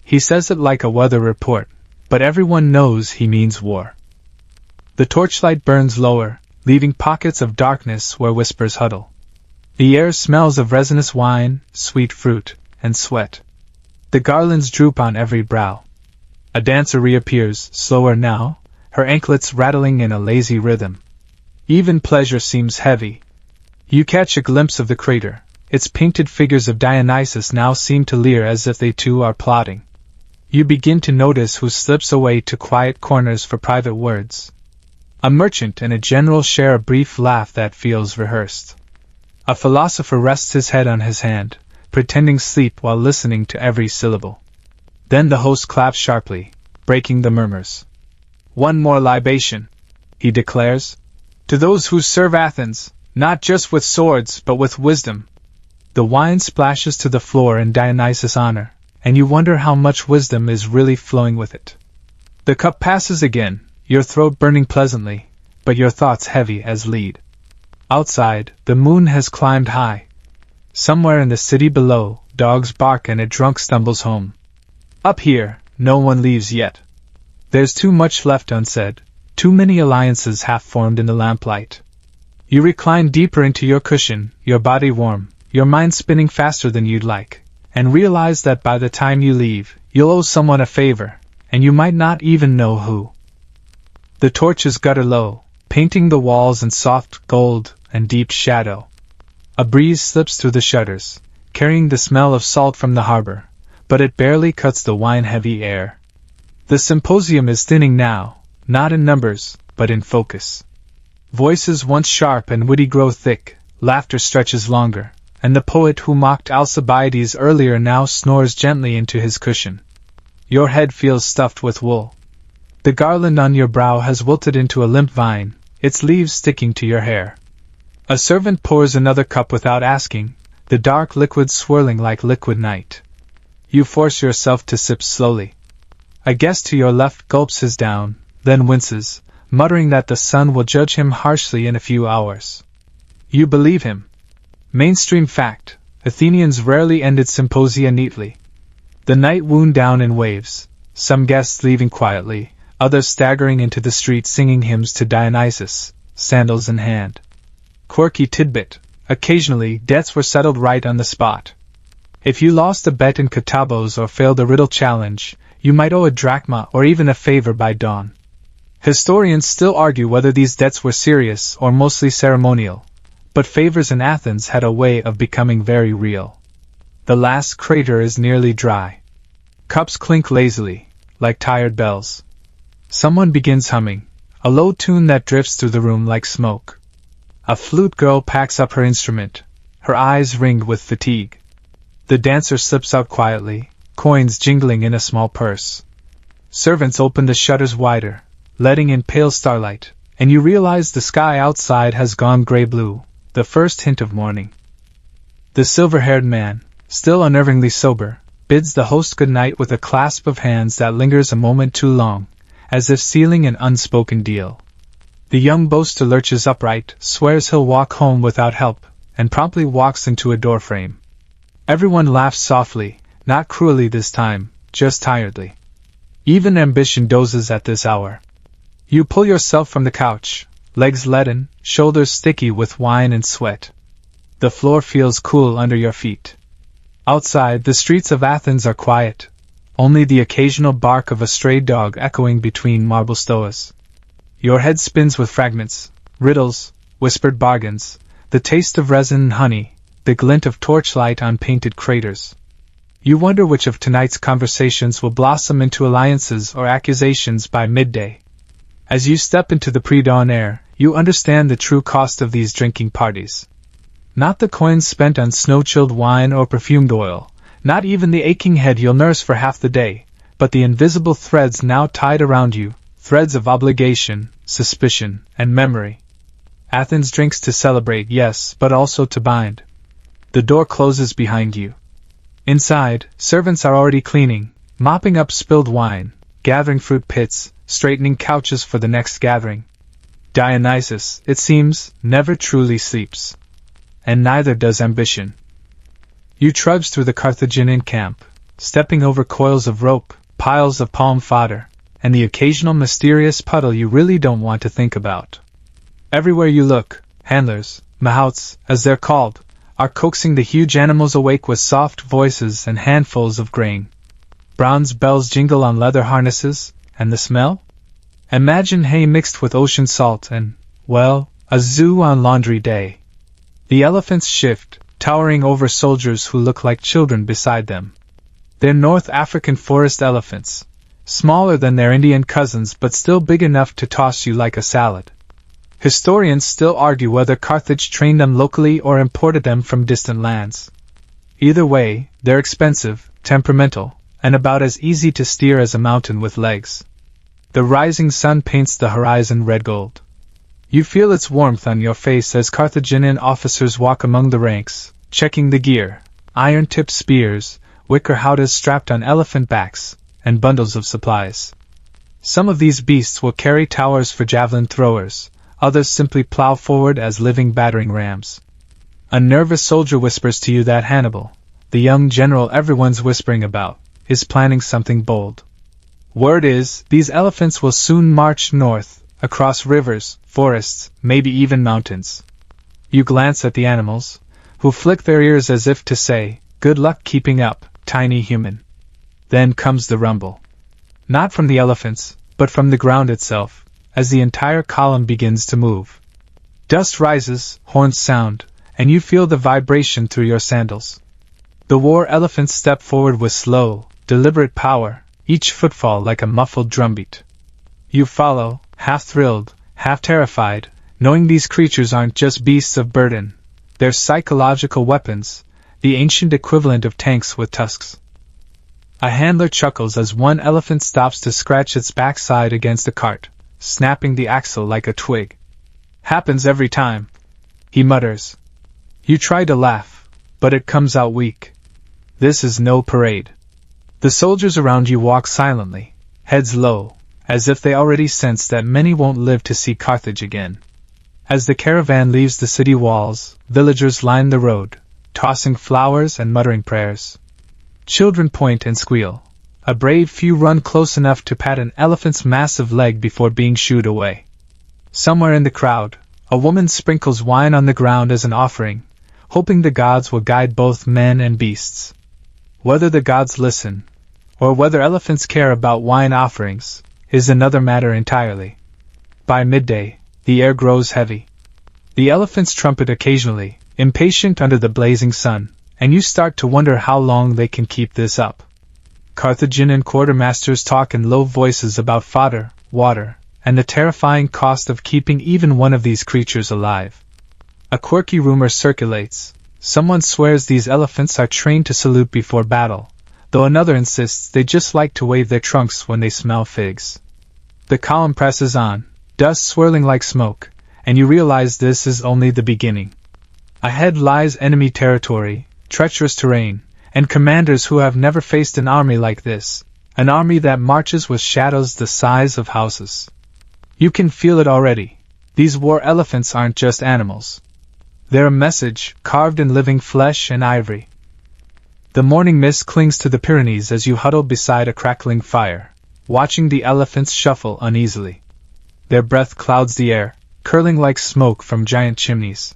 He says it like a weather report, but everyone knows he means war. The torchlight burns lower, leaving pockets of darkness where whispers huddle. The air smells of resinous wine, sweet fruit, and sweat. The garlands droop on every brow. A dancer reappears, slower now, her anklets rattling in a lazy rhythm. Even pleasure seems heavy. You catch a glimpse of the crater. Its painted figures of Dionysus now seem to leer as if they too are plotting. You begin to notice who slips away to quiet corners for private words. A merchant and a general share a brief laugh that feels rehearsed. A philosopher rests his head on his hand, pretending sleep while listening to every syllable. Then the host claps sharply, breaking the murmurs. "One more libation," he declares. "To those who serve Athens, not just with swords but with wisdom." The wine splashes to the floor in Dionysus' honor, and you wonder how much wisdom is really flowing with it. The cup passes again, your throat burning pleasantly, but your thoughts heavy as lead. Outside, the moon has climbed high. Somewhere in the city below, dogs bark and a drunk stumbles home. Up here, no one leaves yet. There's too much left unsaid, too many alliances half formed in the lamplight. You recline deeper into your cushion, your body warm, your mind spinning faster than you'd like, and realize that by the time you leave, you'll owe someone a favor, and you might not even know who. The torches gutter low, painting the walls in soft gold and deep shadow. A breeze slips through the shutters, carrying the smell of salt from the harbor, but it barely cuts the wine-heavy air. The symposium is thinning now, not in numbers, but in focus. Voices once sharp and witty grow thick, laughter stretches longer, and the poet who mocked Alcibiades earlier now snores gently into his cushion. Your head feels stuffed with wool. The garland on your brow has wilted into a limp vine, its leaves sticking to your hair. A servant pours another cup without asking, the dark liquid swirling like liquid night. You force yourself to sip slowly. A guest to your left gulps his down, then winces, muttering that the sun will judge him harshly in a few hours. You believe him. Mainstream fact, Athenians rarely ended symposia neatly. The night wound down in waves, some guests leaving quietly, others staggering into the street singing hymns to Dionysus, sandals in hand. Quirky tidbit, occasionally debts were settled right on the spot. If you lost a bet in Katabos or failed a riddle challenge, you might owe a drachma or even a favor by dawn. Historians still argue whether these debts were serious or mostly ceremonial, but favors in Athens had a way of becoming very real. The last crater is nearly dry. Cups clink lazily, like tired bells. Someone begins humming, a low tune that drifts through the room like smoke. A flute girl packs up her instrument, her eyes ringed with fatigue. The dancer slips out quietly, coins jingling in a small purse. Servants open the shutters wider, letting in pale starlight, and you realize the sky outside has gone gray-blue, the first hint of morning. The silver-haired man, still unnervingly sober, bids the host good night with a clasp of hands that lingers a moment too long, as if sealing an unspoken deal. The young boaster lurches upright, swears he'll walk home without help, and promptly walks into a doorframe. Everyone laughs softly, not cruelly this time, just tiredly. Even ambition dozes at this hour. You pull yourself from the couch, legs leaden, shoulders sticky with wine and sweat. The floor feels cool under your feet. Outside, the streets of Athens are quiet. only the occasional bark of a stray dog echoing between marble stoas. Your head spins with fragments, riddles, whispered bargains, the taste of resin and honey, the glint of torchlight on painted craters. You wonder which of tonight's conversations will blossom into alliances or accusations by midday. As you step into the pre-dawn air, you understand the true cost of these drinking parties. Not the coins spent on snow-chilled wine or perfumed oil, not even the aching head you'll nurse for half the day, but the invisible threads now tied around you, threads of obligation, suspicion, and memory. Athens drinks to celebrate, yes, but also to bind. The door closes behind you. Inside, servants are already cleaning, mopping up spilled wine, gathering fruit pits, straightening couches for the next gathering. Dionysus, it seems, never truly sleeps. And neither does ambition. You trudge through the Carthaginian camp, stepping over coils of rope, piles of palm fodder, and the occasional mysterious puddle you really don't want to think about. Everywhere you look, handlers, mahouts, as they're called, are coaxing the huge animals awake with soft voices and handfuls of grain. Bronze bells jingle on leather harnesses, and the smell? Imagine hay mixed with ocean salt and, well, a zoo on laundry day. The elephants shift, towering over soldiers who look like children beside them. They're North African forest elephants, smaller than their Indian cousins but still big enough to toss you like a salad. Historians still argue whether Carthage trained them locally or imported them from distant lands. Either way, they're expensive, temperamental, and about as easy to steer as a mountain with legs. The rising sun paints the horizon red gold. You feel its warmth on your face as Carthaginian officers walk among the ranks, checking the gear, iron-tipped spears, wicker howdahs strapped on elephant backs, and bundles of supplies. Some of these beasts will carry towers for javelin throwers, others simply plow forward as living battering rams. A nervous soldier whispers to you that Hannibal, the young general everyone's whispering about, is planning something bold. Word is, these elephants will soon march north, across rivers, forests, maybe even mountains. You glance at the animals, who flick their ears as if to say, good luck keeping up, tiny human. Then comes the rumble. Not from the elephants, but from the ground itself, as the entire column begins to move. Dust rises, horns sound, and you feel the vibration through your sandals. The war elephants step forward with slow, deliberate power, each footfall like a muffled drumbeat. You follow, half thrilled, half terrified, knowing these creatures aren't just beasts of burden. They're psychological weapons, the ancient equivalent of tanks with tusks. A handler chuckles as one elephant stops to scratch its backside against a cart, snapping the axle like a twig. Happens every time, he mutters. You try to laugh, but it comes out weak. This is no parade. The soldiers around you walk silently, heads low, as if they already sense that many won't live to see Carthage again. As the caravan leaves the city walls, villagers line the road, tossing flowers and muttering prayers. Children point and squeal. A brave few run close enough to pat an elephant's massive leg before being shooed away. Somewhere in the crowd, a woman sprinkles wine on the ground as an offering, hoping the gods will guide both men and beasts. Whether the gods listen, or whether elephants care about wine offerings, is another matter entirely. By midday, the air grows heavy. The elephants trumpet occasionally, impatient under the blazing sun, and you start to wonder how long they can keep this up. Carthaginian quartermasters talk in low voices about fodder, water, and the terrifying cost of keeping even one of these creatures alive. A quirky rumor circulates. Someone swears these elephants are trained to salute before battle, though another insists they just like to wave their trunks when they smell figs. The column presses on, dust swirling like smoke, and you realize this is only the beginning. Ahead lies enemy territory, treacherous terrain, and commanders who have never faced an army like this, an army that marches with shadows the size of houses. You can feel it already. These war elephants aren't just animals. They're a message, carved in living flesh and ivory. The morning mist clings to the Pyrenees as you huddle beside a crackling fire, watching the elephants shuffle uneasily. Their breath clouds the air, curling like smoke from giant chimneys.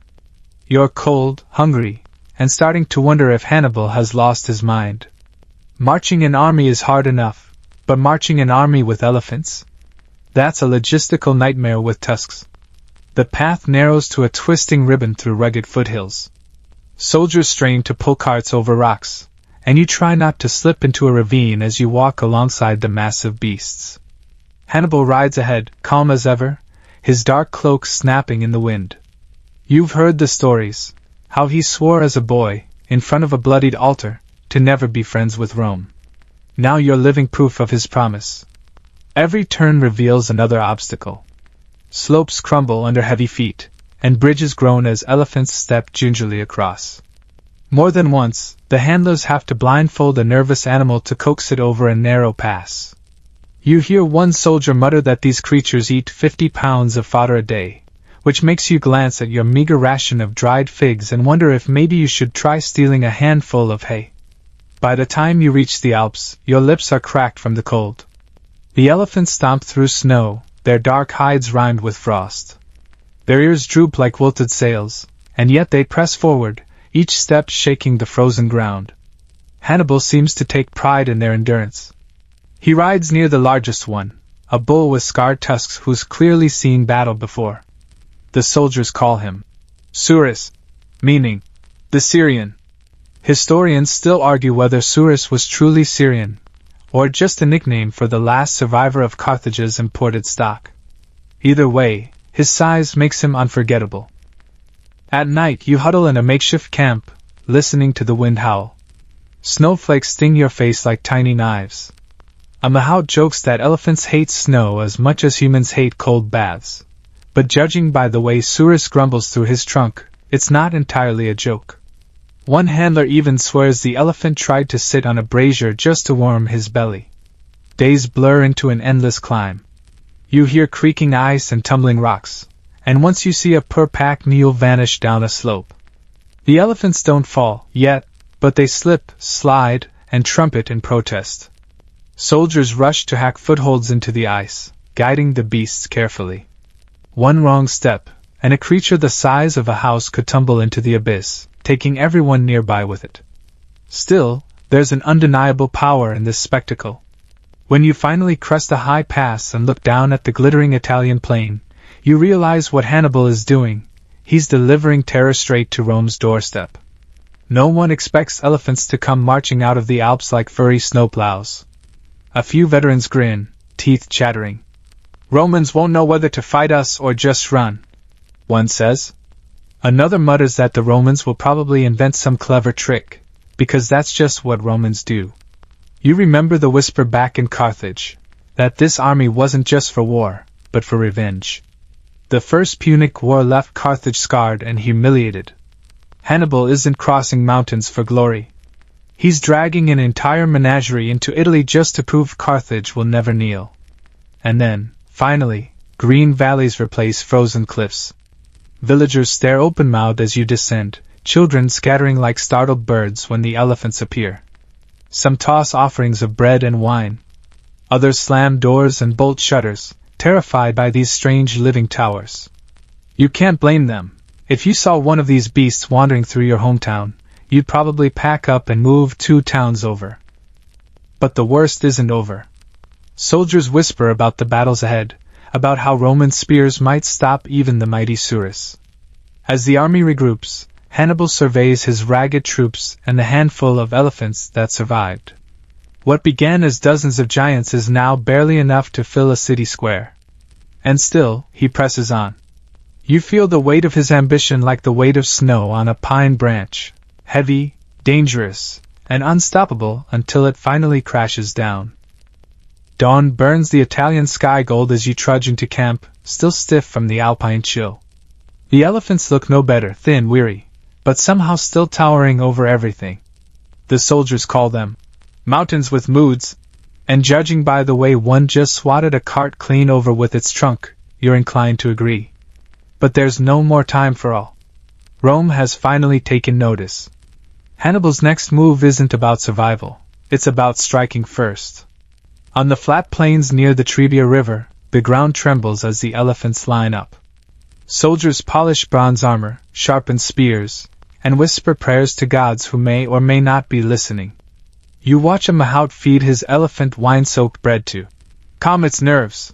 You're cold, hungry, and starting to wonder if Hannibal has lost his mind. Marching an army is hard enough, but marching an army with elephants? That's a logistical nightmare with tusks. The path narrows to a twisting ribbon through rugged foothills. Soldiers strain to pull carts over rocks, and you try not to slip into a ravine as you walk alongside the massive beasts. Hannibal rides ahead, calm as ever, his dark cloak snapping in the wind. You've heard the stories, how he swore as a boy, in front of a bloodied altar, to never be friends with Rome. Now you're living proof of his promise. Every turn reveals another obstacle. Slopes crumble under heavy feet, and bridges groan as elephants step gingerly across. More than once, the handlers have to blindfold a nervous animal to coax it over a narrow pass. You hear one soldier mutter that these creatures eat 50 pounds of fodder a day, which makes you glance at your meager ration of dried figs and wonder if maybe you should try stealing a handful of hay. By the time you reach the Alps, your lips are cracked from the cold. The elephants stomp through snow, their dark hides rimed with frost. Their ears droop like wilted sails, and yet they press forward, each step shaking the frozen ground. Hannibal seems to take pride in their endurance. He rides near the largest one, a bull with scarred tusks who's clearly seen battle before. The soldiers call him Surus, meaning the Syrian. Historians still argue whether Surus was truly Syrian, or just a nickname for the last survivor of Carthage's imported stock. Either way, his size makes him unforgettable. At night you huddle in a makeshift camp, listening to the wind howl. Snowflakes sting your face like tiny knives. A mahout jokes that elephants hate snow as much as humans hate cold baths. But judging by the way Surus grumbles through his trunk, it's not entirely a joke. One handler even swears the elephant tried to sit on a brazier just to warm his belly. Days blur into an endless climb. You hear creaking ice and tumbling rocks, and once you see a poor pack mule vanish down a slope. The elephants don't fall, yet, but they slip, slide, and trumpet in protest. Soldiers rush to hack footholds into the ice, guiding the beasts carefully. One wrong step, and a creature the size of a house could tumble into the abyss, taking everyone nearby with it. Still, there's an undeniable power in this spectacle. When you finally crest a high pass and look down at the glittering Italian plain, you realize what Hannibal is doing. He's delivering terror straight to Rome's doorstep. No one expects elephants to come marching out of the Alps like furry snowplows. A few veterans grin, teeth chattering. Romans won't know whether to fight us or just run, one says. Another mutters that the Romans will probably invent some clever trick, because that's just what Romans do. You remember the whisper back in Carthage, that this army wasn't just for war, but for revenge. The First Punic War left Carthage scarred and humiliated. Hannibal isn't crossing mountains for glory. He's dragging an entire menagerie into Italy just to prove Carthage will never kneel. And then, finally, green valleys replace frozen cliffs. Villagers stare open-mouthed as you descend, children scattering like startled birds when the elephants appear. Some toss offerings of bread and wine. Others slam doors and bolt shutters, terrified by these strange living towers. You can't blame them. If you saw one of these beasts wandering through your hometown, you'd probably pack up and move 2 towns over. But the worst isn't over. Soldiers whisper about the battles ahead, about how Roman spears might stop even the mighty Surus. As the army regroups, Hannibal surveys his ragged troops and the handful of elephants that survived. What began as dozens of giants is now barely enough to fill a city square. And still, he presses on. You feel the weight of his ambition like the weight of snow on a pine branch, heavy, dangerous, and unstoppable until it finally crashes down. Dawn burns the Italian sky gold as you trudge into camp, still stiff from the alpine chill. The elephants look no better, thin, weary, but somehow still towering over everything. The soldiers call them mountains with moods, and judging by the way one just swatted a cart clean over with its trunk, you're inclined to agree. But there's no more time for all. Rome has finally taken notice. Hannibal's next move isn't about survival, it's about striking first. On the flat plains near the Trebia River, the ground trembles as the elephants line up. Soldiers polish bronze armor, sharpen spears, and whisper prayers to gods who may or may not be listening. You watch a mahout feed his elephant wine-soaked bread to calm its nerves.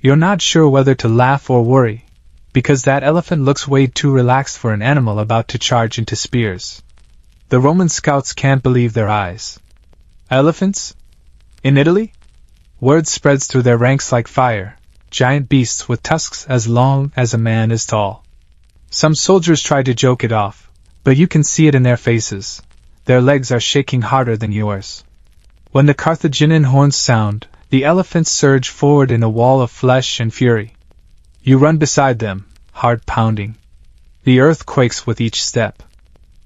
You're not sure whether to laugh or worry, because that elephant looks way too relaxed for an animal about to charge into spears. The Roman scouts can't believe their eyes. Elephants? In Italy? Word spreads through their ranks like fire, giant beasts with tusks as long as a man is tall. Some soldiers try to joke it off, but you can see it in their faces. Their legs are shaking harder than yours. When the Carthaginian horns sound, the elephants surge forward in a wall of flesh and fury. You run beside them, heart pounding. The earth quakes with each step.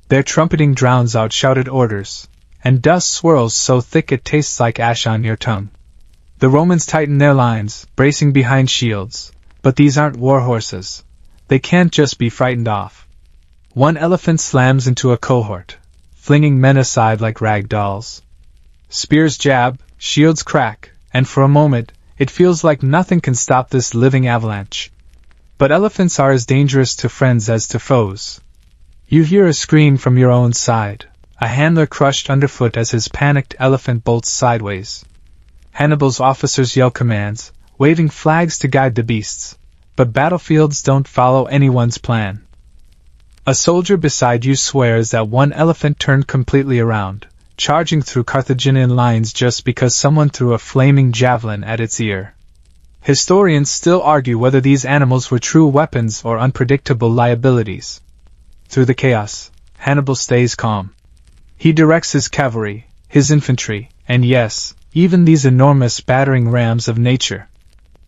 Their trumpeting drowns out shouted orders, and dust swirls so thick it tastes like ash on your tongue. The Romans tighten their lines, bracing behind shields, but these aren't war horses. They can't just be frightened off. One elephant slams into a cohort, flinging men aside like rag dolls. Spears jab, shields crack, and for a moment, it feels like nothing can stop this living avalanche. But elephants are as dangerous to friends as to foes. You hear a scream from your own side, a handler crushed underfoot as his panicked elephant bolts sideways. Hannibal's officers yell commands, waving flags to guide the beasts, but battlefields don't follow anyone's plan. A soldier beside you swears that one elephant turned completely around, charging through Carthaginian lines just because someone threw a flaming javelin at its ear. Historians still argue whether these animals were true weapons or unpredictable liabilities. Through the chaos, Hannibal stays calm. He directs his cavalry, his infantry, and yes, even these enormous battering rams of nature.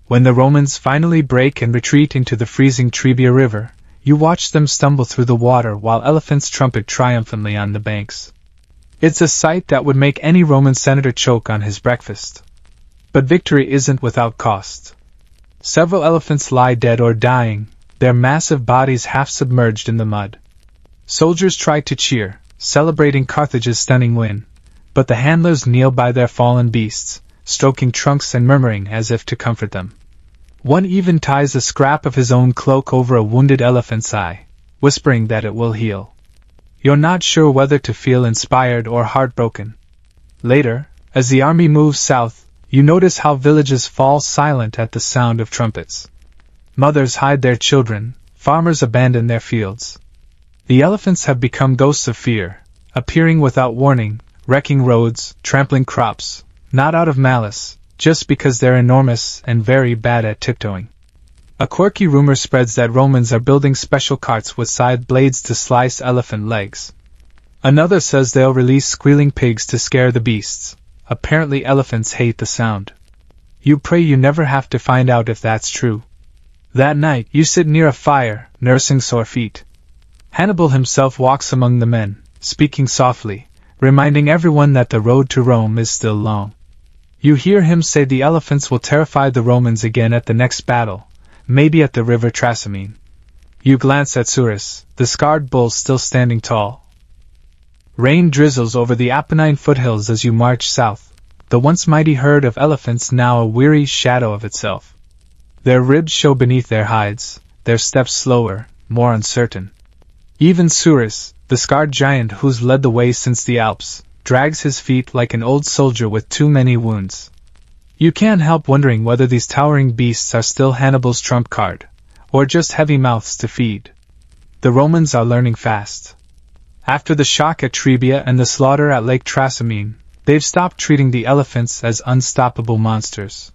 When the Romans finally break and retreat into the freezing Trebia River, you watch them stumble through the water while elephants trumpet triumphantly on the banks. It's a sight that would make any Roman senator choke on his breakfast. But victory isn't without cost. Several elephants lie dead or dying, their massive bodies half submerged in the mud. Soldiers try to cheer, celebrating Carthage's stunning win, but the handlers kneel by their fallen beasts, stroking trunks and murmuring as if to comfort them. One even ties a scrap of his own cloak over a wounded elephant's eye, whispering that it will heal. You're not sure whether to feel inspired or heartbroken. Later, as the army moves south, you notice how villages fall silent at the sound of trumpets. Mothers hide their children, farmers abandon their fields. The elephants have become ghosts of fear, appearing without warning, wrecking roads, trampling crops, not out of malice, just because they're enormous and very bad at tiptoeing. A quirky rumor spreads that Romans are building special carts with side blades to slice elephant legs. Another says they'll release squealing pigs to scare the beasts. Apparently elephants hate the sound. You pray you never have to find out if that's true. That night, you sit near a fire, nursing sore feet. Hannibal himself walks among the men, speaking softly, reminding everyone that the road to Rome is still long. You hear him say the elephants will terrify the Romans again at the next battle, maybe at the river Trasimene. You glance at Surus, the scarred bull still standing tall. Rain drizzles over the Apennine foothills as you march south, the once mighty herd of elephants now a weary shadow of itself. Their ribs show beneath their hides, their steps slower, more uncertain. Even Surus, the scarred giant who's led the way since the Alps, drags his feet like an old soldier with too many wounds. You can't help wondering whether these towering beasts are still Hannibal's trump card, or just heavy mouths to feed. The Romans are learning fast. After the shock at Trebia and the slaughter at Lake Trasimene, they've stopped treating the elephants as unstoppable monsters.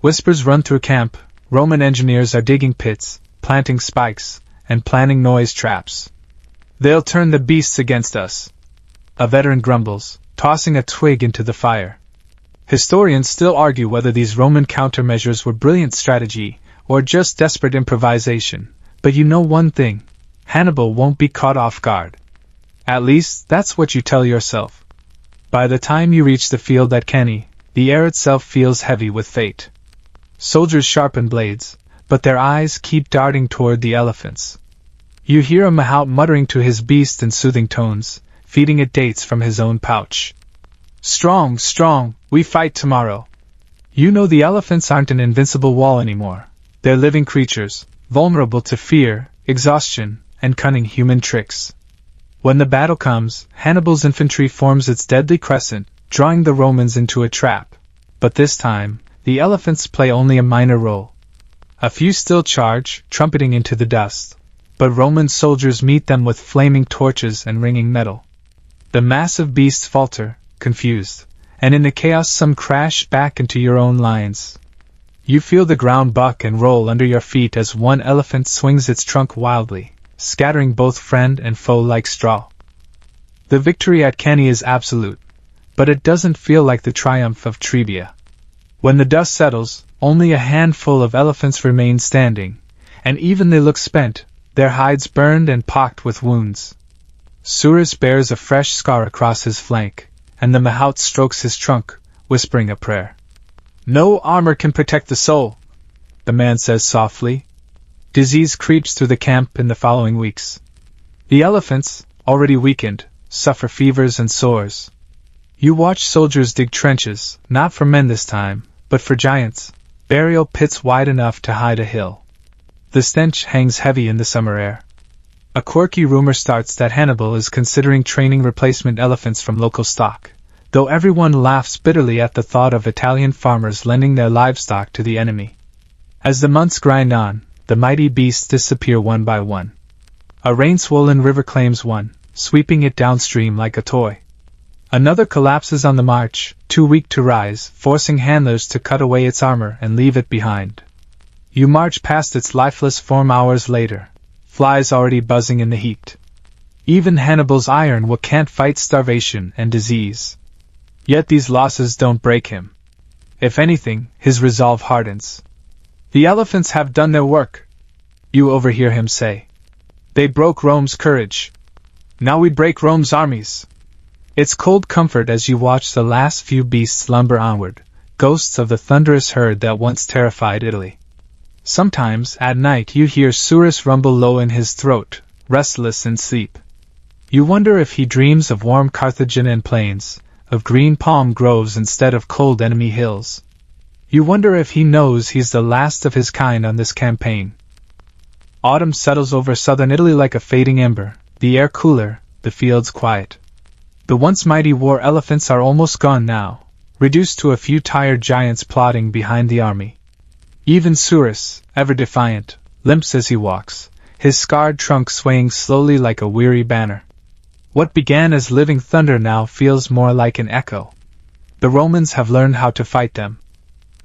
Whispers run through camp, Roman engineers are digging pits, planting spikes, and planning noise traps. They'll turn the beasts against us. A veteran grumbles, tossing a twig into the fire. Historians still argue whether these Roman countermeasures were brilliant strategy or just desperate improvisation, but you know one thing: Hannibal won't be caught off guard. At least, that's what you tell yourself. By the time you reach the field at Cannae, the air itself feels heavy with fate. Soldiers sharpen blades, but their eyes keep darting toward the elephants. You hear a mahout muttering to his beast in soothing tones, feeding it dates from his own pouch. Strong, strong, we fight tomorrow. You know the elephants aren't an invincible wall anymore. They're living creatures, vulnerable to fear, exhaustion, and cunning human tricks. When the battle comes, Hannibal's infantry forms its deadly crescent, drawing the Romans into a trap. But this time, the elephants play only a minor role. A few still charge, trumpeting into the dust, but Roman soldiers meet them with flaming torches and ringing metal. The massive beasts falter, confused, and in the chaos some crash back into your own lines. You feel the ground buck and roll under your feet as one elephant swings its trunk wildly, scattering both friend and foe like straw. The victory at Cannae is absolute, but it doesn't feel like the triumph of Trebia. When the dust settles, only a handful of elephants remain standing, and even they look spent, their hides burned and pocked with wounds. Surus bears a fresh scar across his flank, and the mahout strokes his trunk, whispering a prayer. "No armor can protect the soul," the man says softly. Disease creeps through the camp in the following weeks. The elephants, already weakened, suffer fevers and sores. You watch soldiers dig trenches, not for men this time, but for giants, burial pits wide enough to hide a hill. The stench hangs heavy in the summer air. A quirky rumor starts that Hannibal is considering training replacement elephants from local stock, though everyone laughs bitterly at the thought of Italian farmers lending their livestock to the enemy. As the months grind on, the mighty beasts disappear one by one. A rain-swollen river claims one, sweeping it downstream like a toy. Another collapses on the march, too weak to rise, forcing handlers to cut away its armor and leave it behind. You march past its lifeless form hours later, flies already buzzing in the heat. Even Hannibal's iron will can't fight starvation and disease. Yet these losses don't break him. If anything, his resolve hardens. "The elephants have done their work," you overhear him say. "They broke Rome's courage. Now we break Rome's armies." It's cold comfort as you watch the last few beasts lumber onward, ghosts of the thunderous herd that once terrified Italy. Sometimes, at night, you hear Surus rumble low in his throat, restless in sleep. You wonder if he dreams of warm Carthaginian plains, of green palm groves instead of cold enemy hills. You wonder if he knows he's the last of his kind on this campaign. Autumn settles over southern Italy like a fading ember, the air cooler, the fields quiet. The once mighty war elephants are almost gone now, reduced to a few tired giants plodding behind the army. Even Surus, ever defiant, limps as he walks, his scarred trunk swaying slowly like a weary banner. What began as living thunder now feels more like an echo. The Romans have learned how to fight them.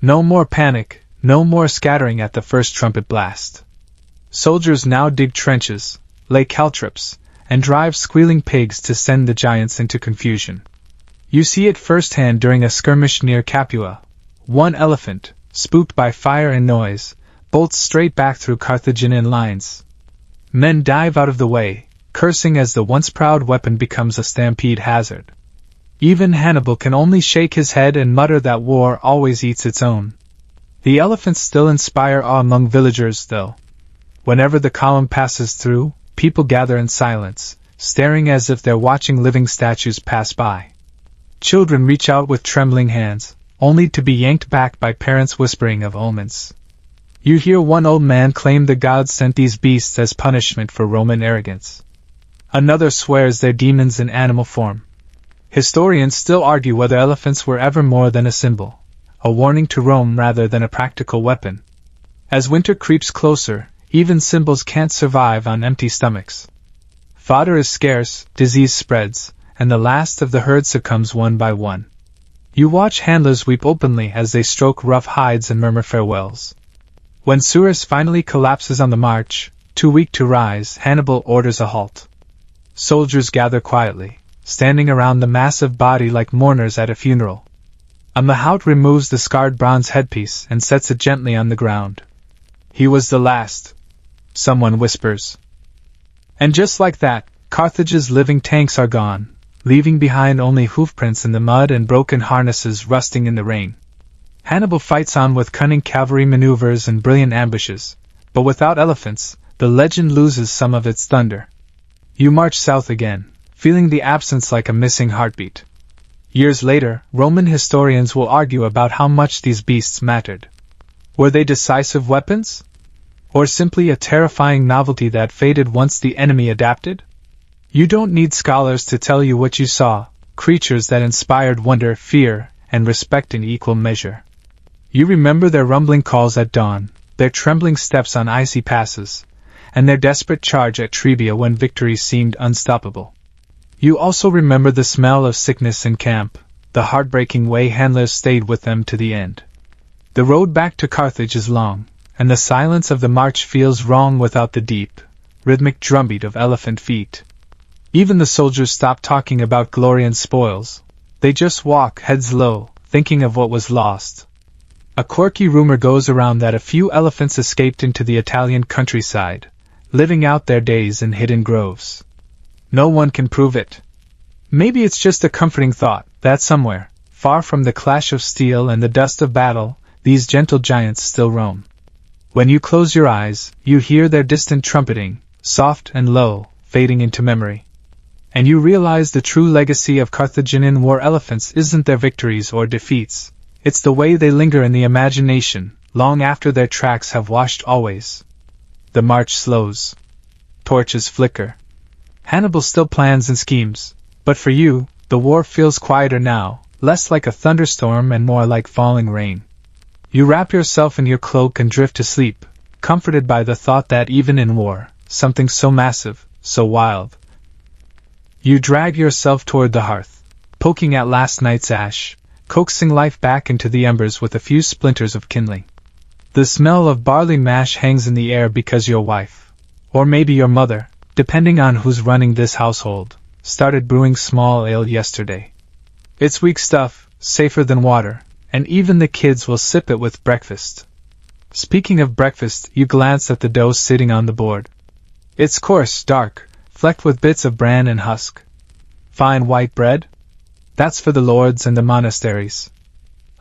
No more panic, no more scattering at the first trumpet blast. Soldiers now dig trenches, lay caltrops, and drive squealing pigs to send the giants into confusion. You see it firsthand during a skirmish near Capua. One elephant, spooked by fire and noise, bolts straight back through Carthaginian lines. Men dive out of the way, cursing as the once proud weapon becomes a stampede hazard. Even Hannibal can only shake his head and mutter that war always eats its own. The elephants still inspire awe among villagers, though. Whenever the column passes through, people gather in silence, staring as if they're watching living statues pass by. Children reach out with trembling hands, only to be yanked back by parents whispering of omens. You hear one old man claim the gods sent these beasts as punishment for Roman arrogance. Another swears they're demons in animal form. Historians still argue whether elephants were ever more than a symbol, a warning to Rome rather than a practical weapon. As winter creeps closer, even symbols can't survive on empty stomachs. Fodder is scarce, disease spreads, and the last of the herd succumbs one by one. You watch handlers weep openly as they stroke rough hides and murmur farewells. When Surus finally collapses on the march, too weak to rise, Hannibal orders a halt. Soldiers gather quietly, standing around the massive body like mourners at a funeral. A mahout removes the scarred bronze headpiece and sets it gently on the ground. "He was the last," someone whispers. And just like that, Carthage's living tanks are gone, leaving behind only hoofprints in the mud and broken harnesses rusting in the rain. Hannibal fights on with cunning cavalry maneuvers and brilliant ambushes, but without elephants, the legend loses some of its thunder. You march south again, feeling the absence like a missing heartbeat. Years later, Roman historians will argue about how much these beasts mattered. Were they decisive weapons? Or simply a terrifying novelty that faded once the enemy adapted? You don't need scholars to tell you what you saw, creatures that inspired wonder, fear, and respect in equal measure. You remember their rumbling calls at dawn, their trembling steps on icy passes, and their desperate charge at Trebia when victory seemed unstoppable. You also remember the smell of sickness in camp, the heartbreaking way handlers stayed with them to the end. The road back to Carthage is long, and the silence of the march feels wrong without the deep, rhythmic drumbeat of elephant feet. Even the soldiers stop talking about glory and spoils. They just walk, heads low, thinking of what was lost. A quirky rumor goes around that a few elephants escaped into the Italian countryside, living out their days in hidden groves. No one can prove it. Maybe it's just a comforting thought that somewhere, far from the clash of steel and the dust of battle, these gentle giants still roam. When you close your eyes, you hear their distant trumpeting, soft and low, fading into memory. And you realize the true legacy of Carthaginian war elephants isn't their victories or defeats, it's the way they linger in the imagination, long after their tracks have washed always. The march slows. Torches flicker. Hannibal still plans and schemes, but for you, the war feels quieter now, less like a thunderstorm and more like falling rain. You wrap yourself in your cloak and drift to sleep, comforted by the thought that even in war, something so massive, so wild. You drag yourself toward the hearth, poking at last night's ash, coaxing life back into the embers with a few splinters of kindling. The smell of barley mash hangs in the air because your wife, or maybe your mother, depending on who's running this household, started brewing small ale yesterday. It's weak stuff, safer than water, and even the kids will sip it with breakfast. Speaking of breakfast, you glance at the dough sitting on the board. It's coarse, dark, flecked with bits of bran and husk. Fine white bread? That's for the lords and the monasteries.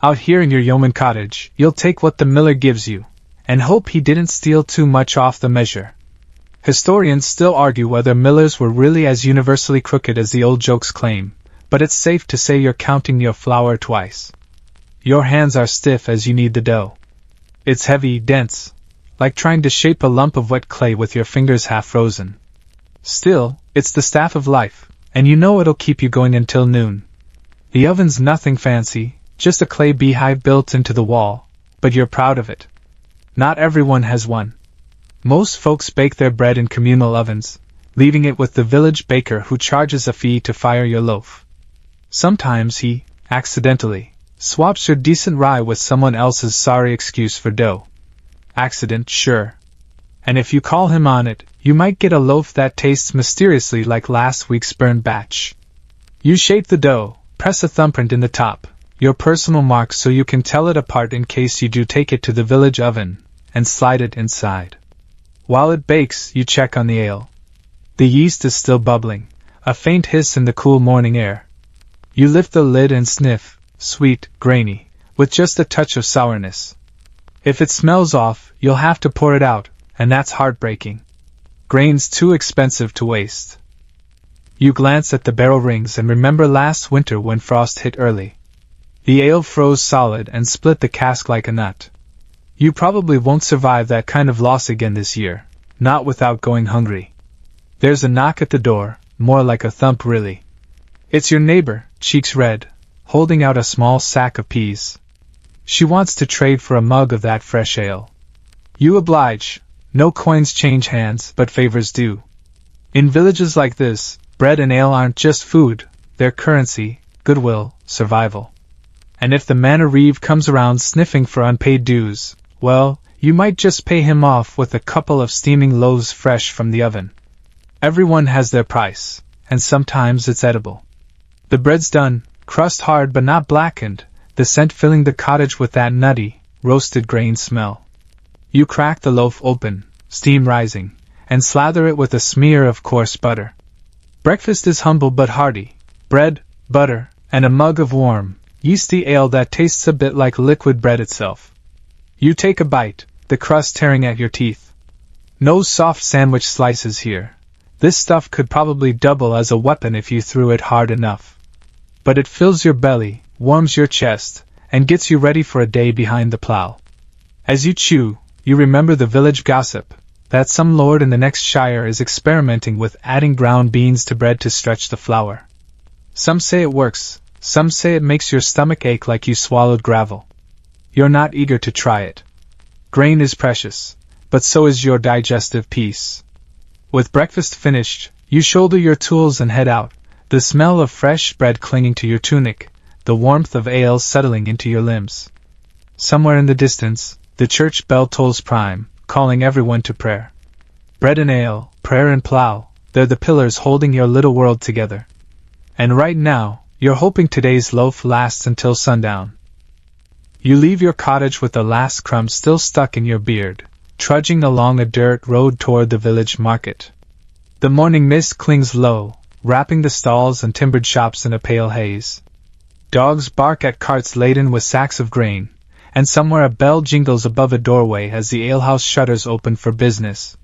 Out here in your yeoman cottage, you'll take what the miller gives you, and hope he didn't steal too much off the measure. Historians still argue whether millers were really as universally crooked as the old jokes claim, but it's safe to say you're counting your flour twice. Your hands are stiff as you knead the dough. It's heavy, dense, like trying to shape a lump of wet clay with your fingers half frozen. Still, it's the staff of life, and you know it'll keep you going until noon. The oven's nothing fancy, just a clay beehive built into the wall, but you're proud of it. Not everyone has one. Most folks bake their bread in communal ovens, leaving it with the village baker who charges a fee to fire your loaf. Sometimes he, accidentally, swaps your decent rye with someone else's sorry excuse for dough. Accident, sure. And if you call him on it, you might get a loaf that tastes mysteriously like last week's burned batch. You shape the dough, press a thumbprint in the top, your personal mark so you can tell it apart in case you do take it to the village oven, and slide it inside. While it bakes, you check on the ale. The yeast is still bubbling, a faint hiss in the cool morning air. You lift the lid and sniff, sweet, grainy, with just a touch of sourness. If it smells off, you'll have to pour it out, and that's heartbreaking. Grain's too expensive to waste. You glance at the barrel rings and remember last winter when frost hit early. The ale froze solid and split the cask like a nut. You probably won't survive that kind of loss again this year, not without going hungry. There's a knock at the door, more like a thump really. It's your neighbor, cheeks red, holding out a small sack of peas. She wants to trade for a mug of that fresh ale. You oblige. No coins change hands, but favors do. In villages like this, bread and ale aren't just food, they're currency, goodwill, survival. And if the manor reeve comes around sniffing for unpaid dues, well, you might just pay him off with a couple of steaming loaves fresh from the oven. Everyone has their price, and sometimes it's edible. The bread's done, crust hard but not blackened, the scent filling the cottage with that nutty, roasted grain smell. You crack the loaf open, steam rising, and slather it with a smear of coarse butter. Breakfast is humble but hearty: bread, butter, and a mug of warm, yeasty ale that tastes a bit like liquid bread itself. You take a bite, the crust tearing at your teeth. No soft sandwich slices here. This stuff could probably double as a weapon if you threw it hard enough. But it fills your belly, warms your chest, and gets you ready for a day behind the plow. As you chew, you remember the village gossip, that some lord in the next shire is experimenting with adding ground beans to bread to stretch the flour. Some say it works, some say it makes your stomach ache like you swallowed gravel. You're not eager to try it. Grain is precious, but so is your digestive peace. With breakfast finished, you shoulder your tools and head out, the smell of fresh bread clinging to your tunic, the warmth of ale settling into your limbs. Somewhere in the distance, the church bell tolls prime, calling everyone to prayer. Bread and ale, prayer and plow, they're the pillars holding your little world together. And right now, you're hoping today's loaf lasts until sundown. You leave your cottage with the last crumb still stuck in your beard, trudging along a dirt road toward the village market. The morning mist clings low, wrapping the stalls and timbered shops in a pale haze. Dogs bark at carts laden with sacks of grain, and somewhere a bell jingles above a doorway as the alehouse shutters open for business.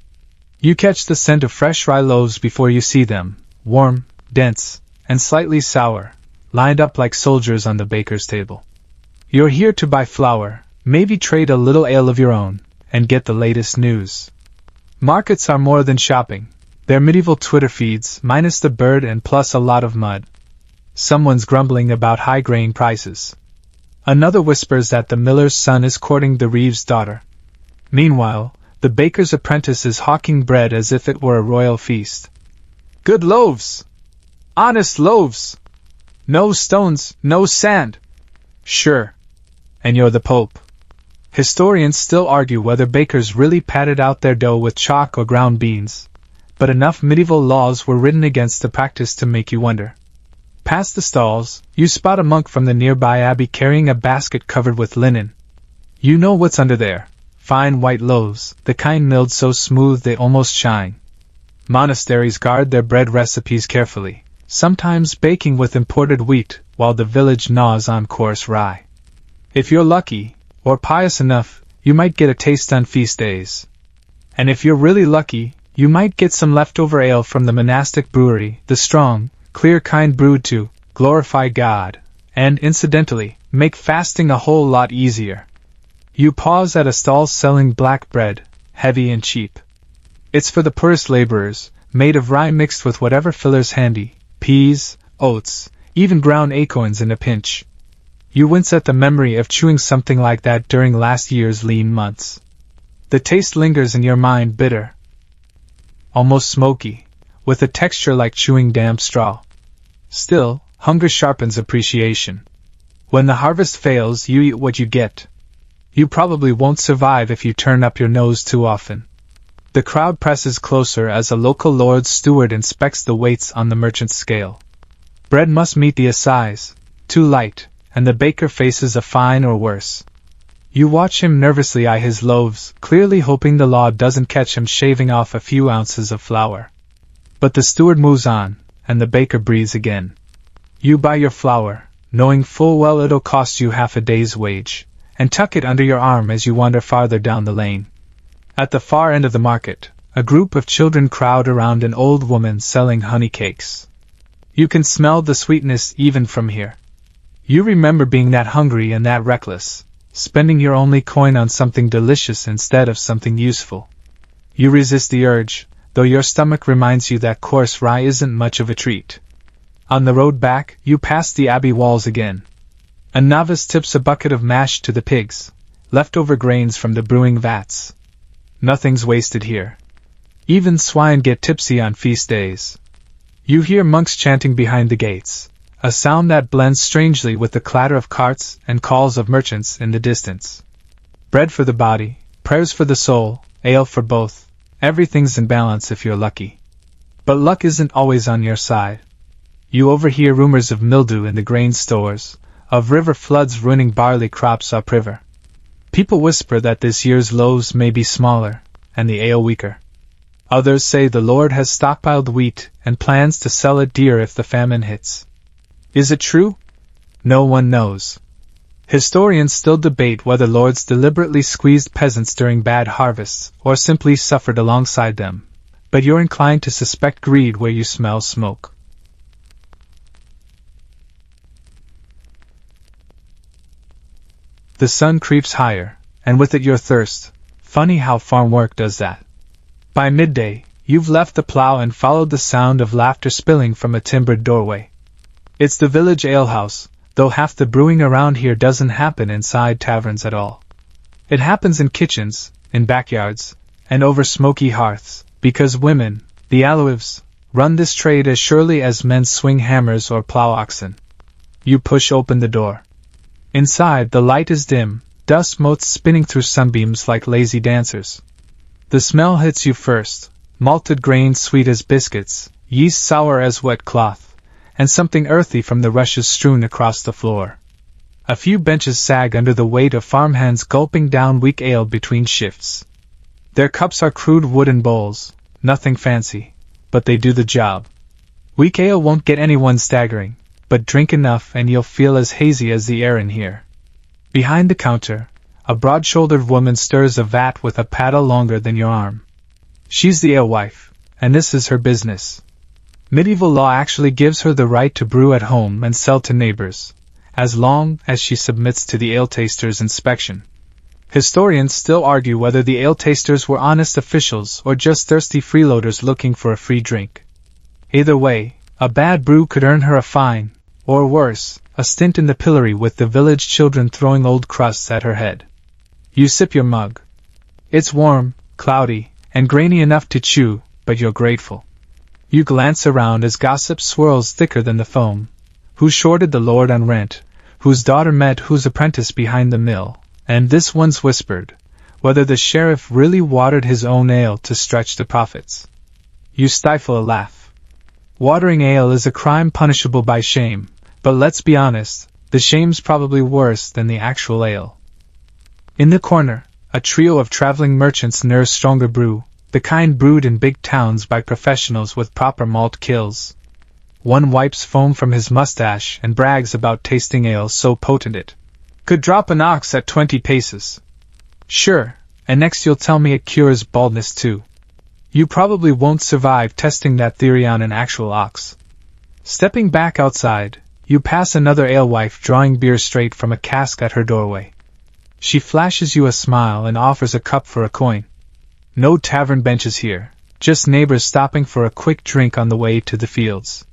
You catch the scent of fresh rye loaves before you see them, warm, dense, and slightly sour, lined up like soldiers on the baker's table. You're here to buy flour, maybe trade a little ale of your own, and get the latest news. Markets are more than shopping. They're medieval Twitter feeds, minus the bird and plus a lot of mud. Someone's grumbling about high grain prices. Another whispers that the miller's son is courting the reeve's daughter. Meanwhile, the baker's apprentice is hawking bread as if it were a royal feast. Good loaves! Honest loaves! No stones, no sand! Sure. And you're the Pope. Historians still argue whether bakers really patted out their dough with chalk or ground beans, but enough medieval laws were written against the practice to make you wonder. Past the stalls, you spot a monk from the nearby abbey carrying a basket covered with linen. You know what's under there. Fine white loaves, the kind milled so smooth they almost shine. Monasteries guard their bread recipes carefully, sometimes baking with imported wheat, while the village gnaws on coarse rye. If you're lucky, or pious enough, you might get a taste on feast days. And if you're really lucky, you might get some leftover ale from the monastic brewery, the strong, clear kind brewed to glorify God, and, incidentally, make fasting a whole lot easier. You pause at a stall selling black bread, heavy and cheap. It's for the poorest laborers, made of rye mixed with whatever filler's handy, peas, oats, even ground acorns in a pinch. You wince at the memory of chewing something like that during last year's lean months. The taste lingers in your mind bitter, almost smoky, with a texture like chewing damp straw. Still, hunger sharpens appreciation. When the harvest fails, you eat what you get. You probably won't survive if you turn up your nose too often. The crowd presses closer as a local lord's steward inspects the weights on the merchant's scale. Bread must meet the assize, too light, and the baker faces a fine or worse. You watch him nervously eye his loaves, clearly hoping the law doesn't catch him shaving off a few ounces of flour. But the steward moves on, and the baker breathes again. You buy your flour, knowing full well it'll cost you half a day's wage, and tuck it under your arm as you wander farther down the lane. At the far end of the market, a group of children crowd around an old woman selling honey cakes. You can smell the sweetness even from here. You remember being that hungry and that reckless, spending your only coin on something delicious instead of something useful. You resist the urge, though your stomach reminds you that coarse rye isn't much of a treat. On the road back, you pass the abbey walls again. A novice tips a bucket of mash to the pigs, leftover grains from the brewing vats. Nothing's wasted here. Even swine get tipsy on feast days. You hear monks chanting behind the gates, a sound that blends strangely with the clatter of carts and calls of merchants in the distance. Bread for the body, prayers for the soul, ale for both. Everything's in balance if you're lucky. But luck isn't always on your side. You overhear rumors of mildew in the grain stores, of river floods ruining barley crops upriver. People whisper that this year's loaves may be smaller, and the ale weaker. Others say the Lord has stockpiled wheat and plans to sell it dear if the famine hits. Is it true? No one knows. Historians still debate whether lords deliberately squeezed peasants during bad harvests or simply suffered alongside them, but you're inclined to suspect greed where you smell smoke. The sun creeps higher, and with it your thirst. Funny how farm work does that. By midday, you've left the plow and followed the sound of laughter spilling from a timbered doorway. It's the village alehouse, though half the brewing around here doesn't happen inside taverns at all. It happens in kitchens, in backyards, and over smoky hearths, because women, the alewives, run this trade as surely as men swing hammers or plow oxen. You push open the door. Inside, the light is dim, dust motes spinning through sunbeams like lazy dancers. The smell hits you first, malted grain sweet as biscuits, yeast sour as wet cloth, and something earthy from the rushes strewn across the floor. A few benches sag under the weight of farmhands gulping down weak ale between shifts. Their cups are crude wooden bowls, nothing fancy, but they do the job. Weak ale won't get anyone staggering, but drink enough and you'll feel as hazy as the air in here. Behind the counter, a broad-shouldered woman stirs a vat with a paddle longer than your arm. She's the alewife, and this is her business. Medieval law actually gives her the right to brew at home and sell to neighbors, as long as she submits to the ale taster's inspection. Historians still argue whether the ale tasters were honest officials or just thirsty freeloaders looking for a free drink. Either way, a bad brew could earn her a fine, or worse, a stint in the pillory with the village children throwing old crusts at her head. You sip your mug. It's warm, cloudy, and grainy enough to chew, but you're grateful. You glance around as gossip swirls thicker than the foam. Who shorted the lord on rent? Whose daughter met whose apprentice behind the mill? And this one's whispered, whether the sheriff really watered his own ale to stretch the profits. You stifle a laugh. Watering ale is a crime punishable by shame, but let's be honest, the shame's probably worse than the actual ale. In the corner, a trio of traveling merchants nurse stronger brew, the kind brewed in big towns by professionals with proper malt kills. One wipes foam from his mustache and brags about tasting ale so potent it could drop an ox at 20 paces. Sure, and next you'll tell me it cures baldness too. You probably won't survive testing that theory on an actual ox. Stepping back outside, you pass another alewife drawing beer straight from a cask at her doorway. She flashes you a smile and offers a cup for a coin. No tavern benches here, just neighbors stopping for a quick drink on the way to the fields.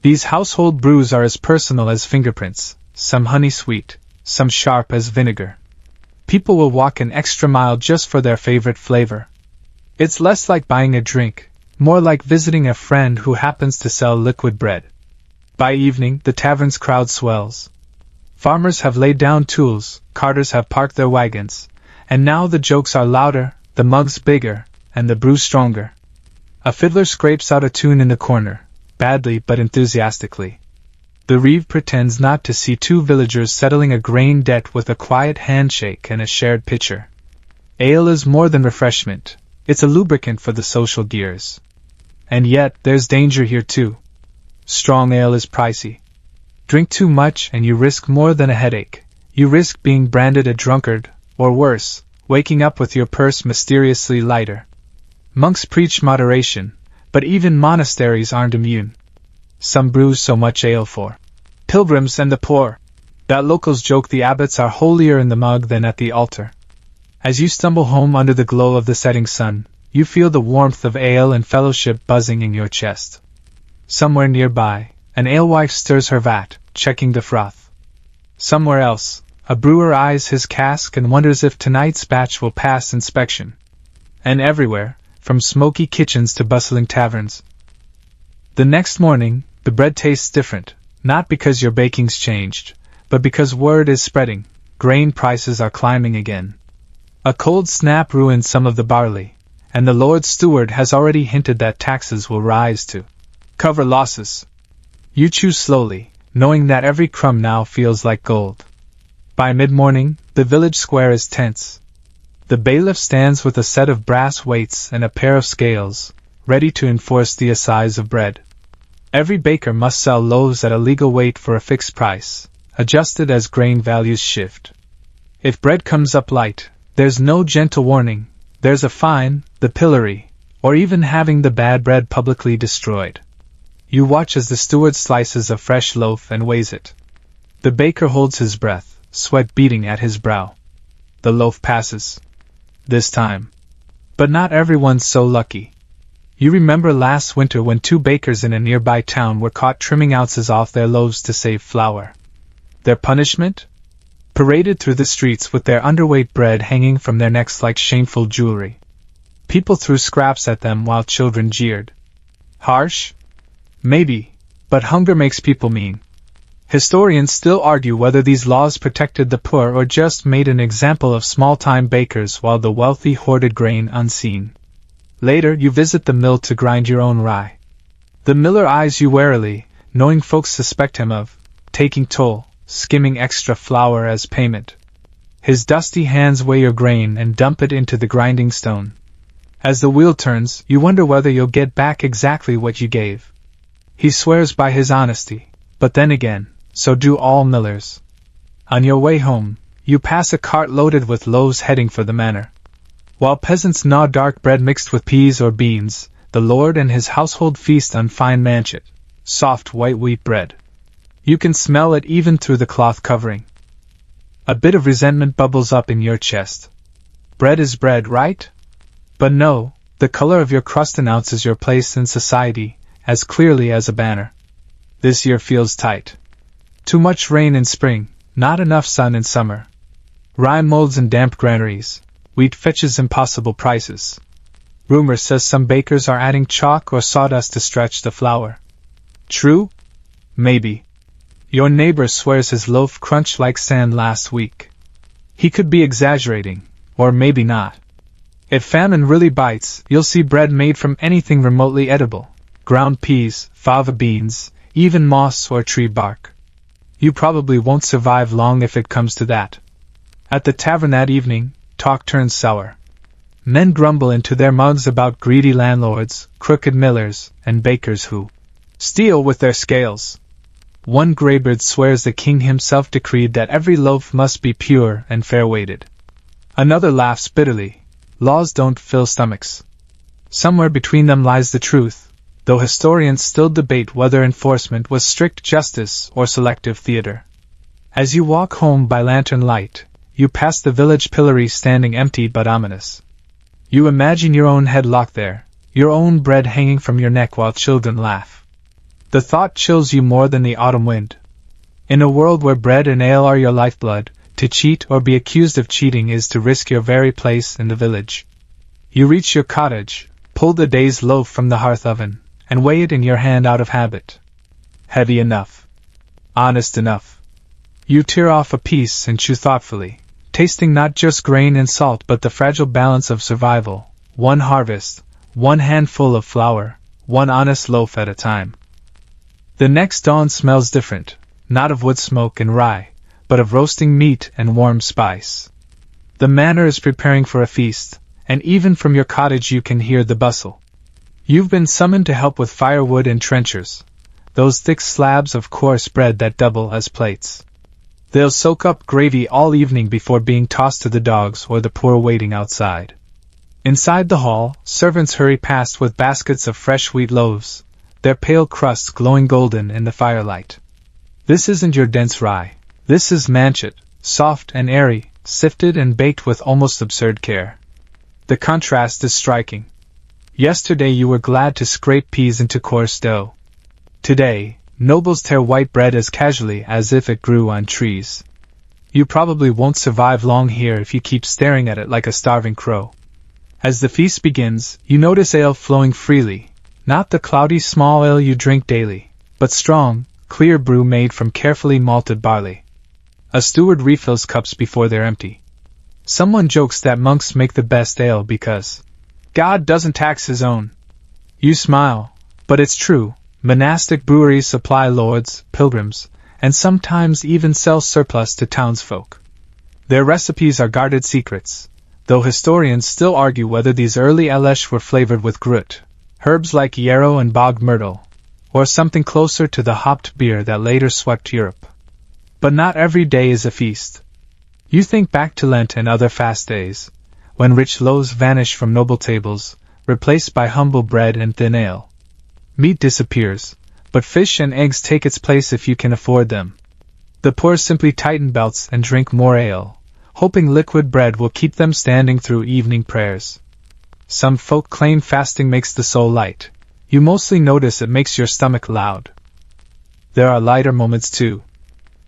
These household brews are as personal as fingerprints, some honey-sweet, some sharp as vinegar. People will walk an extra mile just for their favorite flavor. It's less like buying a drink, more like visiting a friend who happens to sell liquid bread. By evening, the tavern's crowd swells. Farmers have laid down tools, carters have parked their wagons, and now the jokes are louder, the mugs bigger, and the brew stronger. A fiddler scrapes out a tune in the corner, badly but enthusiastically. The reeve pretends not to see two villagers settling a grain debt with a quiet handshake and a shared pitcher. Ale is more than refreshment, it's a lubricant for the social gears. And yet, there's danger here too. Strong ale is pricey. Drink too much and you risk more than a headache. You risk being branded a drunkard, or worse, waking up with your purse mysteriously lighter. Monks preach moderation, but even monasteries aren't immune. Some brew so much ale for pilgrims and the poor that locals joke the abbots are holier in the mug than at the altar. As you stumble home under the glow of the setting sun, you feel the warmth of ale and fellowship buzzing in your chest. Somewhere nearby, an alewife stirs her vat, checking the froth. Somewhere else, a brewer eyes his cask and wonders if tonight's batch will pass inspection. And everywhere, from smoky kitchens to bustling taverns. The next morning, the bread tastes different, not because your baking's changed, but because word is spreading, grain prices are climbing again. A cold snap ruined some of the barley, and the Lord Steward has already hinted that taxes will rise to cover losses. You chew slowly, knowing that every crumb now feels like gold. By mid-morning, the village square is tense. The bailiff stands with a set of brass weights and a pair of scales, ready to enforce the assize of bread. Every baker must sell loaves at a legal weight for a fixed price, adjusted as grain values shift. If bread comes up light, there's no gentle warning, there's a fine, the pillory, or even having the bad bread publicly destroyed. You watch as the steward slices a fresh loaf and weighs it. The baker holds his breath, sweat beating at his brow. The loaf passes. This time. But not everyone's so lucky. You remember last winter when 2 bakers in a nearby town were caught trimming ounces off their loaves to save flour. Their punishment? Paraded through the streets with their underweight bread hanging from their necks like shameful jewelry. People threw scraps at them while children jeered. Harsh? Maybe, but hunger makes people mean. Historians still argue whether these laws protected the poor or just made an example of small-time bakers while the wealthy hoarded grain unseen. Later, you visit the mill to grind your own rye. The miller eyes you warily, knowing folks suspect him of taking toll, skimming extra flour as payment. His dusty hands weigh your grain and dump it into the grinding stone. As the wheel turns, you wonder whether you'll get back exactly what you gave. He swears by his honesty, but then again, so do all millers. On your way home, you pass a cart loaded with loaves heading for the manor. While peasants gnaw dark bread mixed with peas or beans, the lord and his household feast on fine manchet, soft white wheat bread. You can smell it even through the cloth covering. A bit of resentment bubbles up in your chest. Bread is bread, right? But no, the color of your crust announces your place in society, as clearly as a banner. This year feels tight. Too much rain in spring, not enough sun in summer. Rye molds in damp granaries. Wheat fetches impossible prices. Rumor says some bakers are adding chalk or sawdust to stretch the flour. True? Maybe. Your neighbor swears his loaf crunched like sand last week. He could be exaggerating, or maybe not. If famine really bites, you'll see bread made from anything remotely edible. Ground peas, fava beans, even moss or tree bark. You probably won't survive long if it comes to that. At the tavern that evening, talk turns sour. Men grumble into their mugs about greedy landlords, crooked millers, and bakers who steal with their scales. One greybeard swears the king himself decreed that every loaf must be pure and fair-weighted. Another laughs bitterly. Laws don't fill stomachs. Somewhere between them lies the truth, though historians still debate whether enforcement was strict justice or selective theater. As you walk home by lantern light, you pass the village pillory standing empty but ominous. You imagine your own head locked there, your own bread hanging from your neck while children laugh. The thought chills you more than the autumn wind. In a world where bread and ale are your lifeblood, to cheat or be accused of cheating is to risk your very place in the village. You reach your cottage, pull the day's loaf from the hearth oven, and weigh it in your hand out of habit. Heavy enough. Honest enough. You tear off a piece and chew thoughtfully, tasting not just grain and salt but the fragile balance of survival, one harvest, one handful of flour, one honest loaf at a time. The next dawn smells different, not of wood smoke and rye, but of roasting meat and warm spice. The manor is preparing for a feast, and even from your cottage you can hear the bustle. You've been summoned to help with firewood and trenchers, those thick slabs of coarse bread that double as plates. They'll soak up gravy all evening before being tossed to the dogs or the poor waiting outside. Inside the hall, servants hurry past with baskets of fresh wheat loaves, their pale crusts glowing golden in the firelight. This isn't your dense rye. This is manchet, soft and airy, sifted and baked with almost absurd care. The contrast is striking. Yesterday you were glad to scrape peas into coarse dough. Today, nobles tear white bread as casually as if it grew on trees. You probably won't survive long here if you keep staring at it like a starving crow. As the feast begins, you notice ale flowing freely, not the cloudy small ale you drink daily, but strong, clear brew made from carefully malted barley. A steward refills cups before they're empty. Someone jokes that monks make the best ale because God doesn't tax his own. You smile, but it's true. Monastic breweries supply lords, pilgrims, and sometimes even sell surplus to townsfolk. Their recipes are guarded secrets, though historians still argue whether these early alesh were flavored with grut, herbs like yarrow and bog myrtle, or something closer to the hopped beer that later swept Europe. But not every day is a feast. You think back to Lent and other fast days, when rich loaves vanish from noble tables, replaced by humble bread and thin ale. Meat disappears, but fish and eggs take its place if you can afford them. The poor simply tighten belts and drink more ale, hoping liquid bread will keep them standing through evening prayers. Some folk claim fasting makes the soul light. You mostly notice it makes your stomach loud. There are lighter moments too.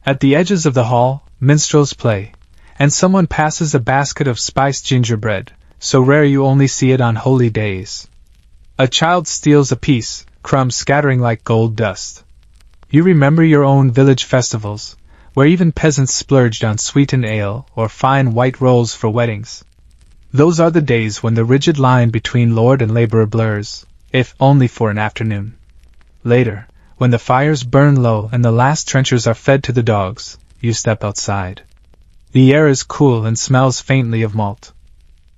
At the edges of the hall, minstrels play, and someone passes a basket of spiced gingerbread, so rare you only see it on holy days. A child steals a piece, crumbs scattering like gold dust. You remember your own village festivals, where even peasants splurged on sweetened ale or fine white rolls for weddings. Those are the days when the rigid line between lord and laborer blurs, if only for an afternoon. Later, when the fires burn low and the last trenchers are fed to the dogs, you step outside. The air is cool and smells faintly of malt.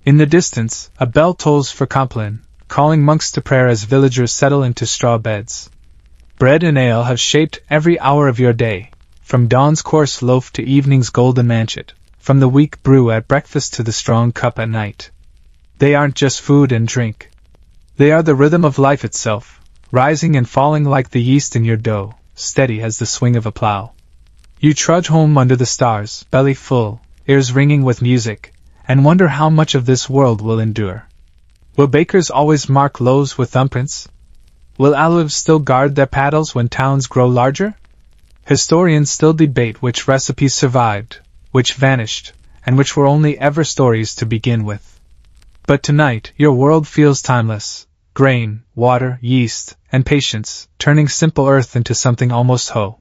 In the distance, a bell tolls for Compline, calling monks to prayer as villagers settle into straw beds. Bread and ale have shaped every hour of your day, from dawn's coarse loaf to evening's golden manchet, from the weak brew at breakfast to the strong cup at night. They aren't just food and drink. They are the rhythm of life itself, rising and falling like the yeast in your dough, steady as the swing of a plow. You trudge home under the stars, belly full, ears ringing with music, and wonder how much of this world will endure. Will bakers always mark loaves with thumbprints? Will olives still guard their paddles when towns grow larger? Historians still debate which recipes survived, which vanished, and which were only ever stories to begin with. But tonight your world feels timeless. Grain, water, yeast, and patience, turning simple earth into something almost whole.